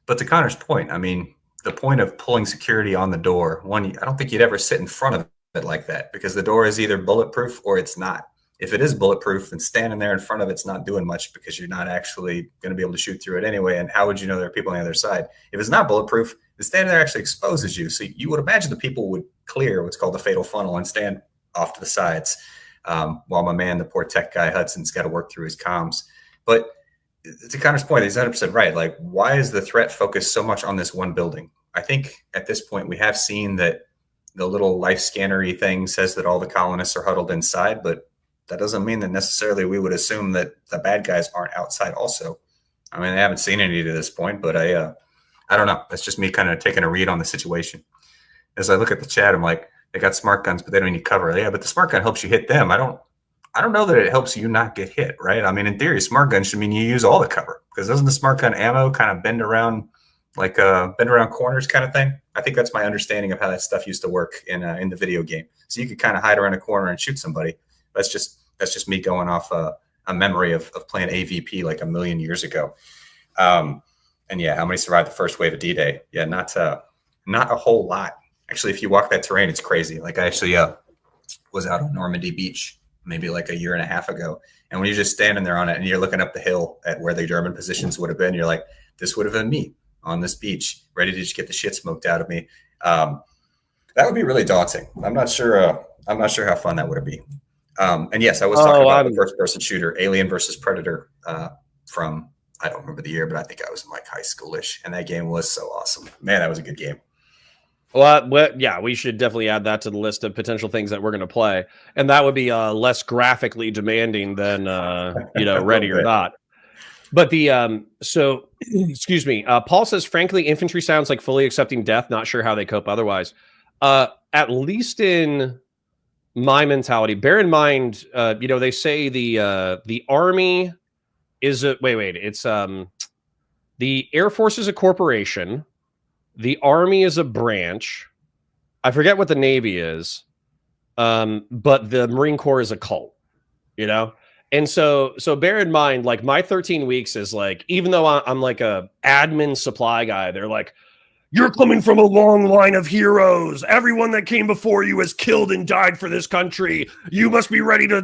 But to Connor's point, I mean, the point of pulling security on the door, one, I don't think you'd ever sit in front of it like that because the door is either bulletproof or it's not. If it is bulletproof, then standing there in front of it's not doing much because you're not actually going to be able to shoot through it anyway. And how would you know there are people on the other side? If it's not bulletproof, the standing there actually exposes you. So you would imagine the people would clear what's called the fatal funnel and stand off to the sides while my man, the poor tech guy Hudson's got to work through his comms. But to Connor's point, he's 100% right. Like, why is the threat focused so much on this one building? I think at this point we have seen that the little life scannery thing says that all the colonists are huddled inside, but that doesn't mean that necessarily we would assume that the bad guys aren't outside also. I mean, I haven't seen any to this point, but I don't know. That's just me kind of taking a read on the situation. As I look at the chat, I'm like, they got smart guns, but they don't need cover. Yeah, but the smart gun helps you hit them. I don't know that it helps you not get hit, right? I mean, in theory, smart gun should mean you use all the cover because doesn't the smart gun ammo kind of bend around like bend around corners kind of thing. I think that's my understanding of how that stuff used to work in the video game. So you could kind of hide around a corner and shoot somebody. That's just me going off a memory of playing AVP like a million years ago. And yeah, how many survived the first wave of D-Day? Yeah, not a whole lot. Actually, if you walk that terrain, it's crazy. Like I actually was out on Normandy Beach maybe like a year and a half ago. And when you're just standing there on it and you're looking up the hill at where the German positions would have been, you're like, this would have been me on this beach, ready to just get the shit smoked out of me. That would be really daunting. I'm not sure how fun that would be. And yes, I was talking about the first-person shooter, Alien versus Predator, from, I don't remember the year, but I think I was in like high schoolish, and that game was so awesome. Man, that was a good game. Well, yeah, we should definitely add that to the list of potential things that we're going to play, and that would be less graphically demanding than Ready or Not. But the so excuse me, Paul says, frankly, infantry sounds like fully accepting death. Not sure how they cope otherwise. At least in my mentality, bear in mind, they say the Army is it's the Air Force is a corporation. The Army is a branch. I forget what the Navy is. But the Marine Corps is a cult, And so bear in mind, like my 13 weeks is like, even though I'm like a admin supply guy, they're like, you're coming from a long line of heroes. Everyone that came before you has killed and died for this country. You must be ready to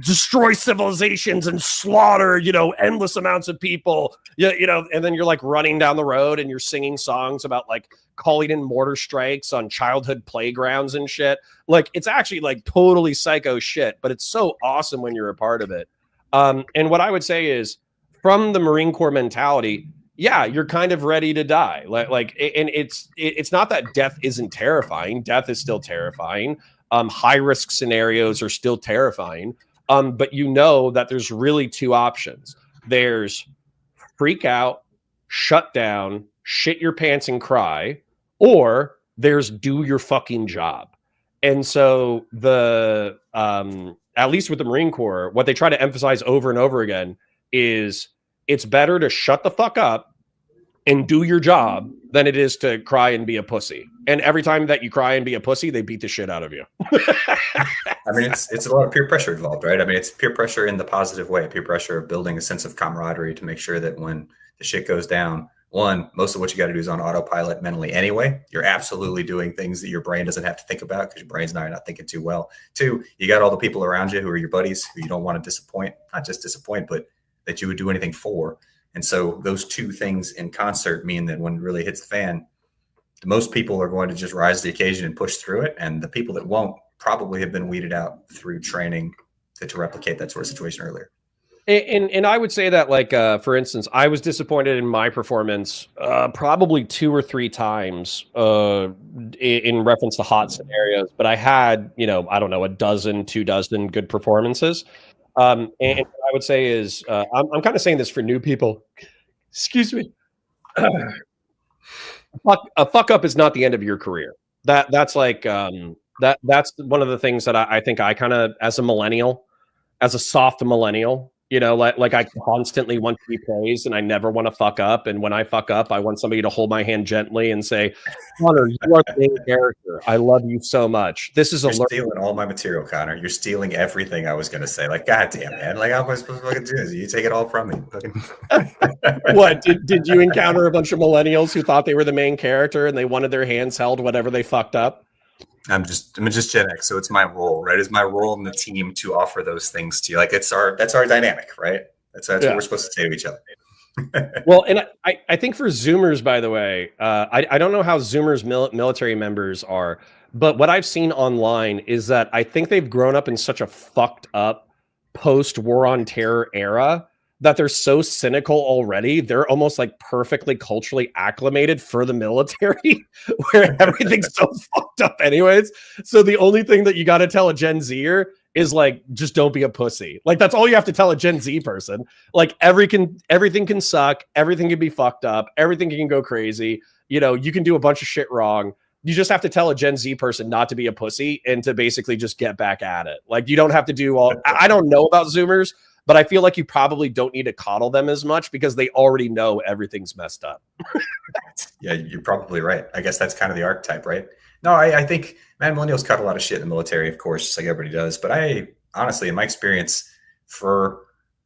destroy civilizations and slaughter, endless amounts of people. And then you're like running down the road and you're singing songs about like calling in mortar strikes on childhood playgrounds and shit. Like it's actually like totally psycho shit, but it's so awesome when you're a part of it. And what I would say is, from the Marine Corps mentality, yeah, you're kind of ready to die. And it's not that death isn't terrifying. Death is still terrifying. High risk scenarios are still terrifying. But you know that there's really two options. There's freak out, shut down, shit your pants and cry, or there's do your fucking job. And so the at least with the Marine Corps, what they try to emphasize over and over again is, it's better to shut the fuck up and do your job than it is to cry and be a pussy. And every time that you cry and be a pussy, they beat the shit out of you. I mean, it's a lot of peer pressure involved, right? I mean, it's peer pressure in the positive way, peer pressure of building a sense of camaraderie to make sure that when the shit goes down, one, most of what you got to do is on autopilot mentally anyway. You're absolutely doing things that your brain doesn't have to think about because your brain's not thinking too well. Two, you got all the people around you who are your buddies who you don't want to disappoint, not just disappoint, but that you would do anything for. And so those two things in concert mean that when it really hits the fan, most people are going to just rise to the occasion and push through it. And the people that won't probably have been weeded out through training to replicate that sort of situation earlier. And I would say that, like, for instance, I was disappointed in my performance probably 2 or 3 times in reference to hot scenarios. But I had, I don't know, 2 dozen good performances. And what I would say is, I'm kind of saying this for new people. Excuse me. A fuck up is not the end of your career. That's like that's one of the things that I think I kind of, as a millennial, as a soft millennial, like I constantly want to be praised and I never want to fuck up. And when I fuck up, I want somebody to hold my hand gently and say, Connor, you are the main character. I love you so much. This is You're stealing all my material, Connor. You're stealing everything I was going to say. Like, goddamn, man. Like, how am I supposed to fucking do this? You take it all from me. What, did you encounter a bunch of millennials who thought they were the main character and they wanted their hands held whenever they fucked up? I'm just Gen X, so it's my role, right? It's my role in the team to offer those things to you. Like that's our dynamic, right? That's what we're supposed to say to each other. Well, and I think for Zoomers, by the way, I don't know how Zoomers military members are, but what I've seen online is that I think they've grown up in such a fucked up post-war on terror era that they're so cynical already. They're almost like perfectly culturally acclimated for the military, where everything's so fucked up anyways. So the only thing that you got to tell a Gen Zer is like, just don't be a pussy. Like, that's all you have to tell a Gen Z person. Like, everything can suck. Everything can be fucked up. Everything can go crazy. You can do a bunch of shit wrong. You just have to tell a Gen Z person not to be a pussy and to basically just get back at it. Like, you don't have to do all, I don't know about Zoomers. but I feel like you probably don't need to coddle them as much because they already know everything's messed up. Yeah, you're probably right. I guess that's kind of the archetype, right? No, I think, man, millennials cut a lot of shit in the military, of course, just like everybody does. But I honestly, in my experience,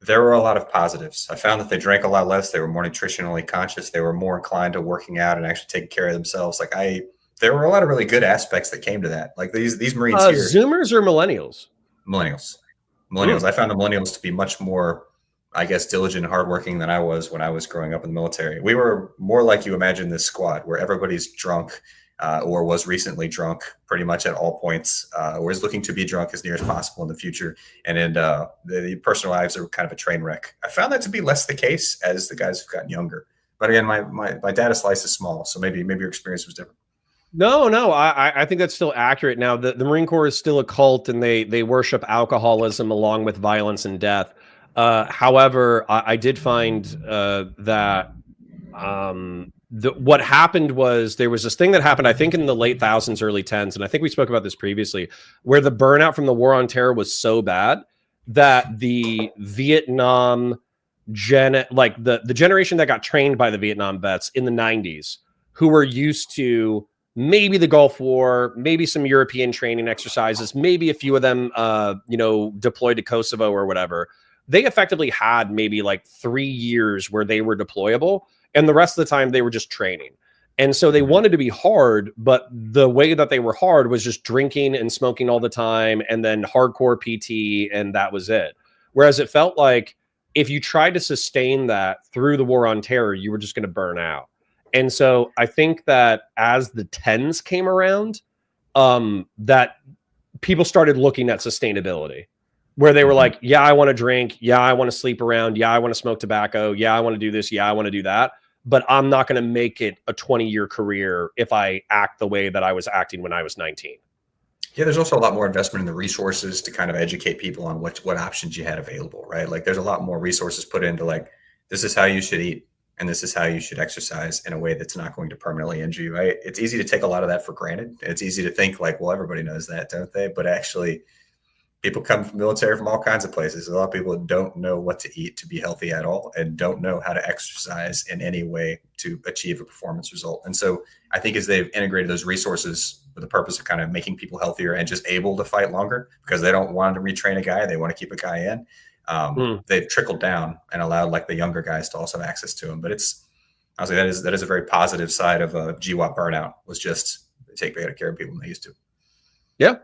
there were a lot of positives. I found that they drank a lot less. They were more nutritionally conscious. They were more inclined to working out and actually taking care of themselves. There were a lot of really good aspects that came to that. Like these Marines here, Zoomers or millennials? Millennials. I found the millennials to be much more, I guess, diligent and hardworking than I was when I was growing up in the military. We were more like you imagine this squad, where everybody's drunk or was recently drunk pretty much at all points, or is looking to be drunk as near as possible in the future. And then the personal lives are kind of a train wreck. I found that to be less the case as the guys have gotten younger. But again, my data slice is small, so maybe your experience was different. No, I think that's still accurate. Now, the Marine Corps is still a cult, and they worship alcoholism along with violence and death. However, I did find that what happened was there was this thing that happened, I think, in the late thousands, early tens, and I think we spoke about this previously, where the burnout from the War on Terror was so bad that the Vietnam the generation that got trained by the Vietnam vets in the 90s, who were used to maybe the Gulf War, maybe some European training exercises, maybe a few of them, deployed to Kosovo or whatever. They effectively had maybe like 3 years where they were deployable, and the rest of the time they were just training. And so they wanted to be hard, but the way that they were hard was just drinking and smoking all the time, and then hardcore PT, and that was it. Whereas it felt like if you tried to sustain that through the War on Terror, you were just going to burn out. And so I think that as the tens came around, that people started looking at sustainability, where they were like, yeah, I want to drink. Yeah, I want to sleep around. Yeah, I want to smoke tobacco. Yeah, I want to do this. Yeah, I want to do that. But I'm not going to make it a 20-year career if I act the way that I was acting when I was 19. Yeah, there's also a lot more investment in the resources to kind of educate people on what options you had available, right? Like there's a lot more resources put into like, this is how you should eat and this is how you should exercise in a way that's not going to permanently injure you, right? It's easy to take a lot of that for granted. It's easy to think like, well, everybody knows that, don't they? But actually, people come from military from all kinds of places. A lot of people don't know what to eat to be healthy at all and don't know how to exercise in any way to achieve a performance result. And so I think as they've integrated those resources with the purpose of kind of making people healthier and just able to fight longer because they don't want to retrain a guy, they want to keep a guy in, they've trickled down and allowed like the younger guys to also have access to them. But honestly, that is a very positive side of a GWAT burnout, was just take better care of people than they used to. Yeah.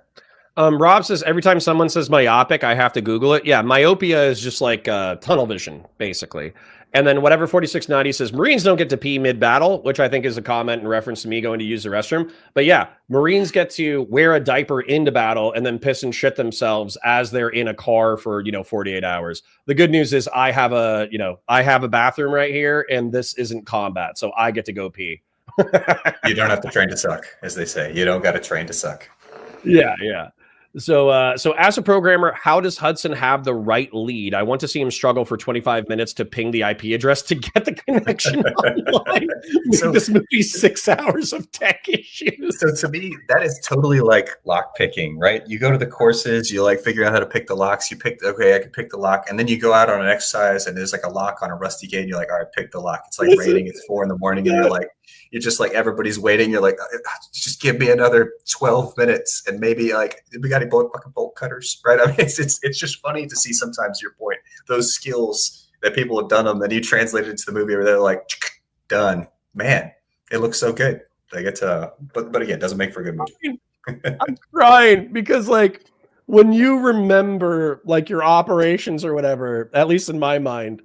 Rob says, every time someone says myopic, I have to Google it. Yeah, myopia is just like tunnel vision, basically. And then whatever 4690 says, Marines don't get to pee mid-battle, which I think is a comment in reference to me going to use the restroom. But yeah, Marines get to wear a diaper into battle and then piss and shit themselves as they're in a car for, 48 hours. The good news is I have a bathroom right here, and this isn't combat, so I get to go pee. You don't have to train to suck, as they say. You don't got to train to suck. Yeah. So as a programmer, how does Hudson have the right lead? I want to see him struggle for 25 minutes to ping the IP address to get the connection online. So, this movie's 6 hours of tech issues. So to me, that is totally like lock picking, right? You go to the courses, you like figure out how to pick the locks. Okay, I can pick the lock. And then you go out on an exercise and there's like a lock on a rusty gate. And you're like, all right, pick the lock. It's like raining. It's 4 a.m. and you're just like, everybody's waiting. You're like, just give me another 12 minutes. And maybe like, we got fucking bolt cutters, right? I mean, it's just funny to see sometimes your point, those skills that people have done them, and you translate it into the movie where they're like, done. Man, it looks so good. They get to, but again, it doesn't make for a good movie. I'm crying because like when you remember like your operations or whatever, at least in my mind,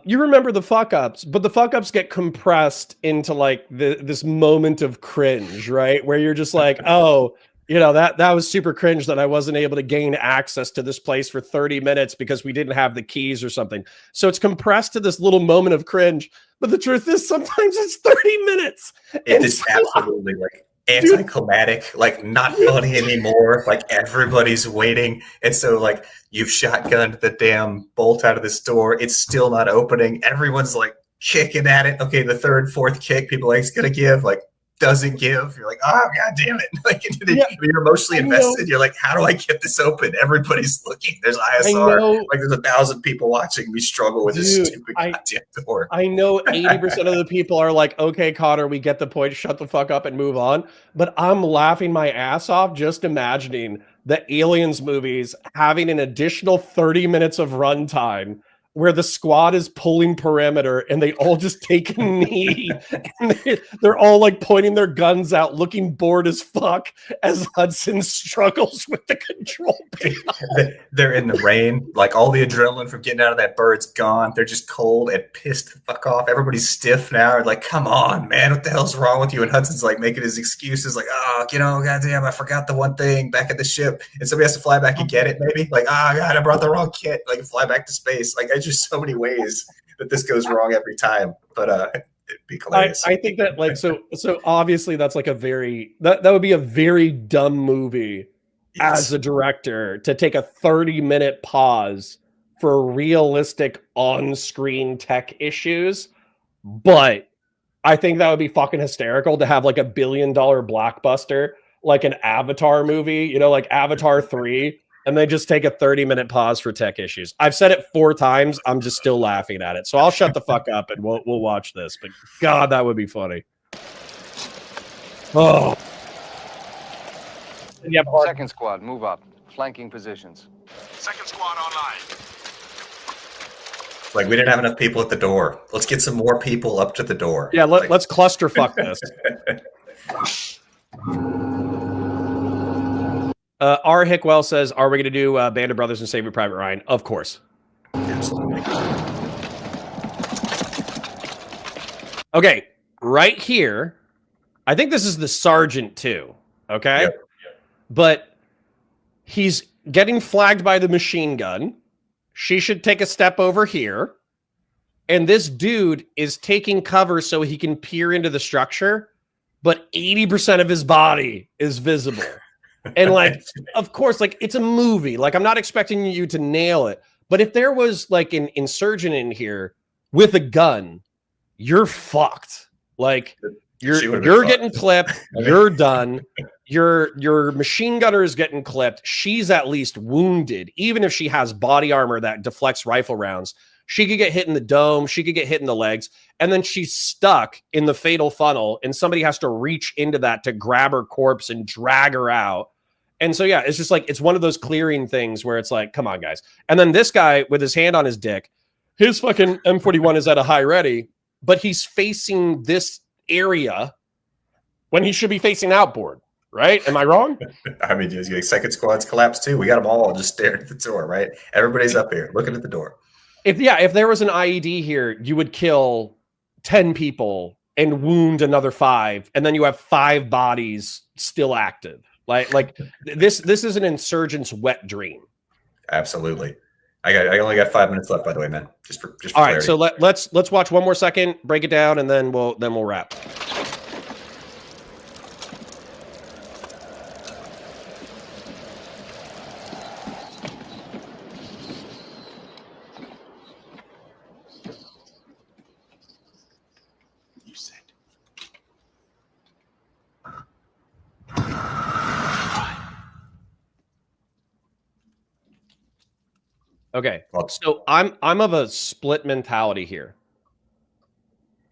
you remember the fuck ups, but the fuck ups get compressed into like this moment of cringe, right? Where you're just like, oh, that was super cringe that I wasn't able to gain access to this place for 30 minutes because we didn't have the keys or something. So it's compressed to this little moment of cringe. But the truth is sometimes it's 30 minutes. It is absolutely like anticlimactic, like not funny anymore. Like everybody's waiting. And so like you've shotgunned the damn bolt out of this door. It's still not opening. Everyone's like kicking at it. Okay, the third, fourth kick, people like, it's going to give. Like, doesn't give. You're like, oh god damn it! Like you're emotionally invested. You're like, how do I get this open? Everybody's looking. There's ISR. Like there's 1,000 people watching me struggle with this stupid goddamn door. I know 80% of the people are like, okay, Connor, we get the point. Shut the fuck up and move on. But I'm laughing my ass off just imagining the Aliens movies having an additional 30 minutes of runtime where the squad is pulling perimeter and they all just take a knee and they're all like pointing their guns out, looking bored as fuck as Hudson struggles with the control panel. They're in the rain. Like all the adrenaline from getting out of that bird's gone. They're just cold and pissed the fuck off. Everybody's stiff now. Like, come on, man, what the hell's wrong with you? And Hudson's like making his excuses like, oh, goddamn, I forgot the one thing back at the ship. And somebody has to fly back and get it, maybe. Like, oh, God, I brought the wrong kit. Like, fly back to space. Like, there's just so many ways that this goes wrong every time. But it'd be hilarious. I think that, like, so obviously that's like that would be a very dumb movie as a director to take a 30-minute pause for realistic on-screen tech issues. But I think that would be fucking hysterical to have like a $1 billion blockbuster, like an Avatar movie, like Avatar 3, and they just take a 30-minute pause for tech issues. I've said it 4 times. I'm just still laughing at it. So I'll shut the fuck up and we'll watch this. But God, that would be funny. Oh. Yep. Second squad, move up. Flanking positions. Second squad online. Like, we didn't have enough people at the door. Let's get some more people up to the door. Yeah, let's clusterfuck this. R. Hickwell says, are we going to do Band of Brothers and Saving Private Ryan? Of course. Absolutely. Okay, right here, I think this is the sergeant too, okay? Yep. But he's getting flagged by the machine gun. She should take a step over here. And this dude is taking cover so he can peer into the structure, but 80% of his body is visible. And like, of course, like it's a movie. Like I'm not expecting you to nail it. But if there was like an insurgent in here with a gun, you're fucked. Like you're getting clipped. You're done. Your machine gunner is getting clipped. She's at least wounded. Even if she has body armor that deflects rifle rounds, she could get hit in the dome. She could get hit in the legs. And then she's stuck in the fatal funnel. And somebody has to reach into that to grab her corpse and drag her out. And so, yeah, it's just like, it's one of those clearing things where it's like, come on, guys. And then this guy with his hand on his dick, his fucking M41 is at a high ready, but he's facing this area when he should be facing outboard. Right? Am I wrong? I mean, second squad's collapsed too. We got them all just staring at the door, right? Everybody's up here looking at the door. If there was an IED here, you would kill 10 people and wound another 5, and then you have 5 bodies still active. Like this is an insurgent's wet dream. Absolutely. I only got 5 minutes left, by the way, man. Just for all clarity. Right. So let's watch one more second, break it down, and then we'll wrap. Okay, so I'm of a split mentality here.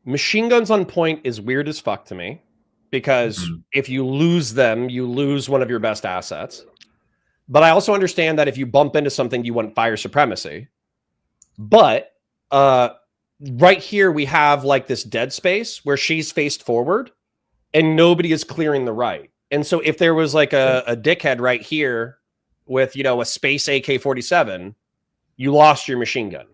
Machine guns on point is weird as fuck to me because if you lose them, you lose one of your best assets. But I also understand that if you bump into something, you want fire supremacy. But right here, we have like this dead space where she's faced forward and nobody is clearing the right. And so if there was like a dickhead right here with, a space AK-47, you lost your machine gun.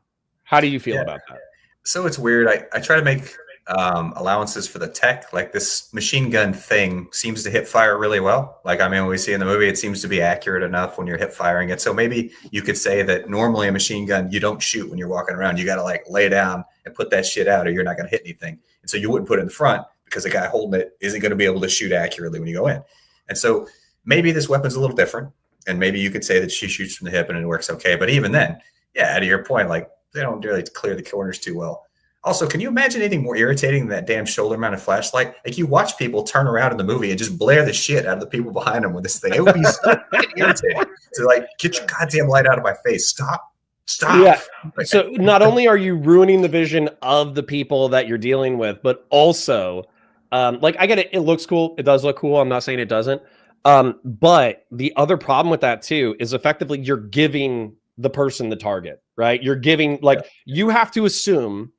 How do you feel about that? So it's weird. I try to make allowances for the tech. Like this machine gun thing seems to hip fire really well. Like, I mean, when we see in the movie, it seems to be accurate enough when you're hip firing it. So maybe you could say that normally a machine gun, you don't shoot when you're walking around. You got to like lay down and put that shit out or you're not going to hit anything. And so you wouldn't put it in the front because the guy holding it isn't going to be able to shoot accurately when you go in. And so maybe this weapon's a little different. And maybe you could say that she shoots from the hip and it works okay. But even then, yeah, to your point, like they don't really clear the corners too well. Also, can you imagine anything more irritating than that damn shoulder-mounted flashlight? Like, you watch people turn around in the movie and just blare the shit out of the people behind them with this thing. It would be so fucking irritating to, like, get your goddamn light out of my face. Stop. Yeah. So not only are you ruining the vision of the people that you're dealing with, but also, like, I get it. It looks cool. It does look cool. I'm not saying it doesn't. But the other problem with that too is effectively you're giving the person the target, right? You're giving, like, you have to assume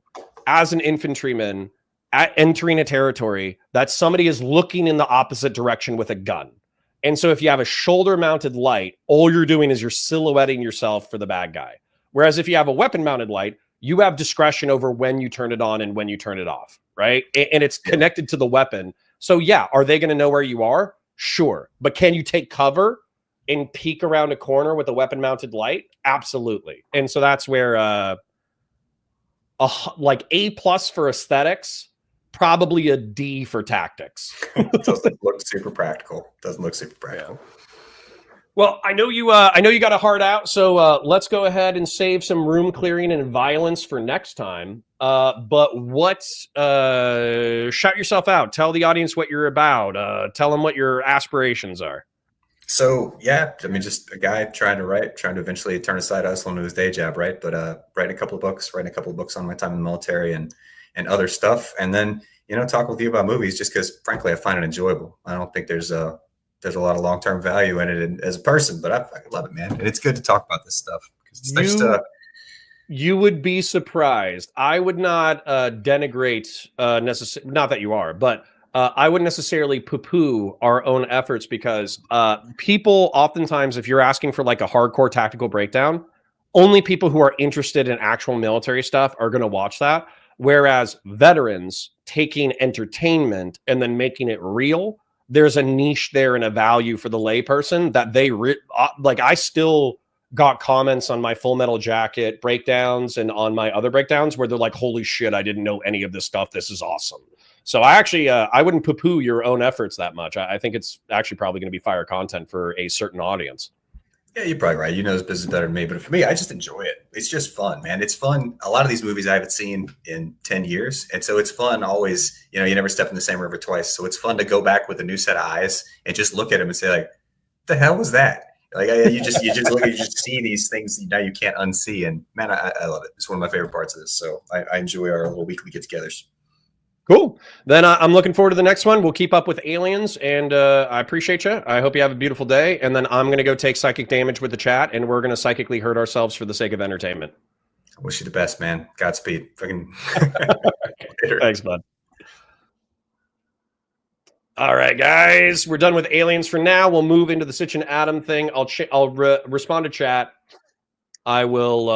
as an infantryman entering a territory that somebody is looking in the opposite direction with a gun. And so if you have a shoulder mounted light, all you're doing is you're silhouetting yourself for the bad guy. Whereas if you have a weapon mounted light, you have discretion over when you turn it on and when you turn it off, right? And it's connected to the weapon. So yeah, are they going to know where you are? Sure. But can you take cover and peek around a corner with a weapon mounted light? Absolutely. And so that's where like A+ for aesthetics, probably a D for tactics. Doesn't look super practical. Doesn't look super practical. Yeah. Well, I know you got a heart out, so let's go ahead and save some room clearing and violence for next time. But what? Shout yourself out. Tell the audience what you're about. Tell them what your aspirations are. So yeah, I mean, just a guy trying to write, trying to eventually turn his side hustle into his day job, right? But writing a couple of books on my time in the military and other stuff, and then talk with you about movies, just because frankly I find it enjoyable. I don't think there's a lot of long-term value in it as a person, but I fucking love it, man. And it's good to talk about this stuff. You would be surprised. I would not denigrate necessarily, not that you are, but I wouldn't necessarily poo-poo our own efforts, because people oftentimes, if you're asking for like a hardcore tactical breakdown, only people who are interested in actual military stuff are going to watch that. Whereas veterans taking entertainment and then making it real, there's a niche there and a value for the layperson that they like. I still got comments on my Full Metal Jacket breakdowns and on my other breakdowns where they're like, holy shit, I didn't know any of this stuff. This is awesome. So I actually, I wouldn't poo-poo your own efforts that much. I think it's actually probably going to be fire content for a certain audience. Yeah, you're probably right. You know this business better than me, but for me, I just enjoy it. It's just fun, man. It's fun. A lot of these movies I haven't seen in 10 years. And so it's fun always, you never step in the same river twice. So it's fun to go back with a new set of eyes and just look at them and say, like, the hell was that? Like, you just look at, you just see these things now you can't unsee. And man, I love it. It's one of my favorite parts of this. So I enjoy our little weekly get-togethers. Cool. Then I'm looking forward to the next one. We'll keep up with aliens, and I appreciate you. I hope you have a beautiful day. And then I'm going to go take psychic damage with the chat, and we're going to psychically hurt ourselves for the sake of entertainment. I wish you the best, man. Godspeed. Fucking. Thanks, bud. All right, guys, we're done with aliens for now. We'll move into the Sitch and Adam thing. I'll respond to chat. I will.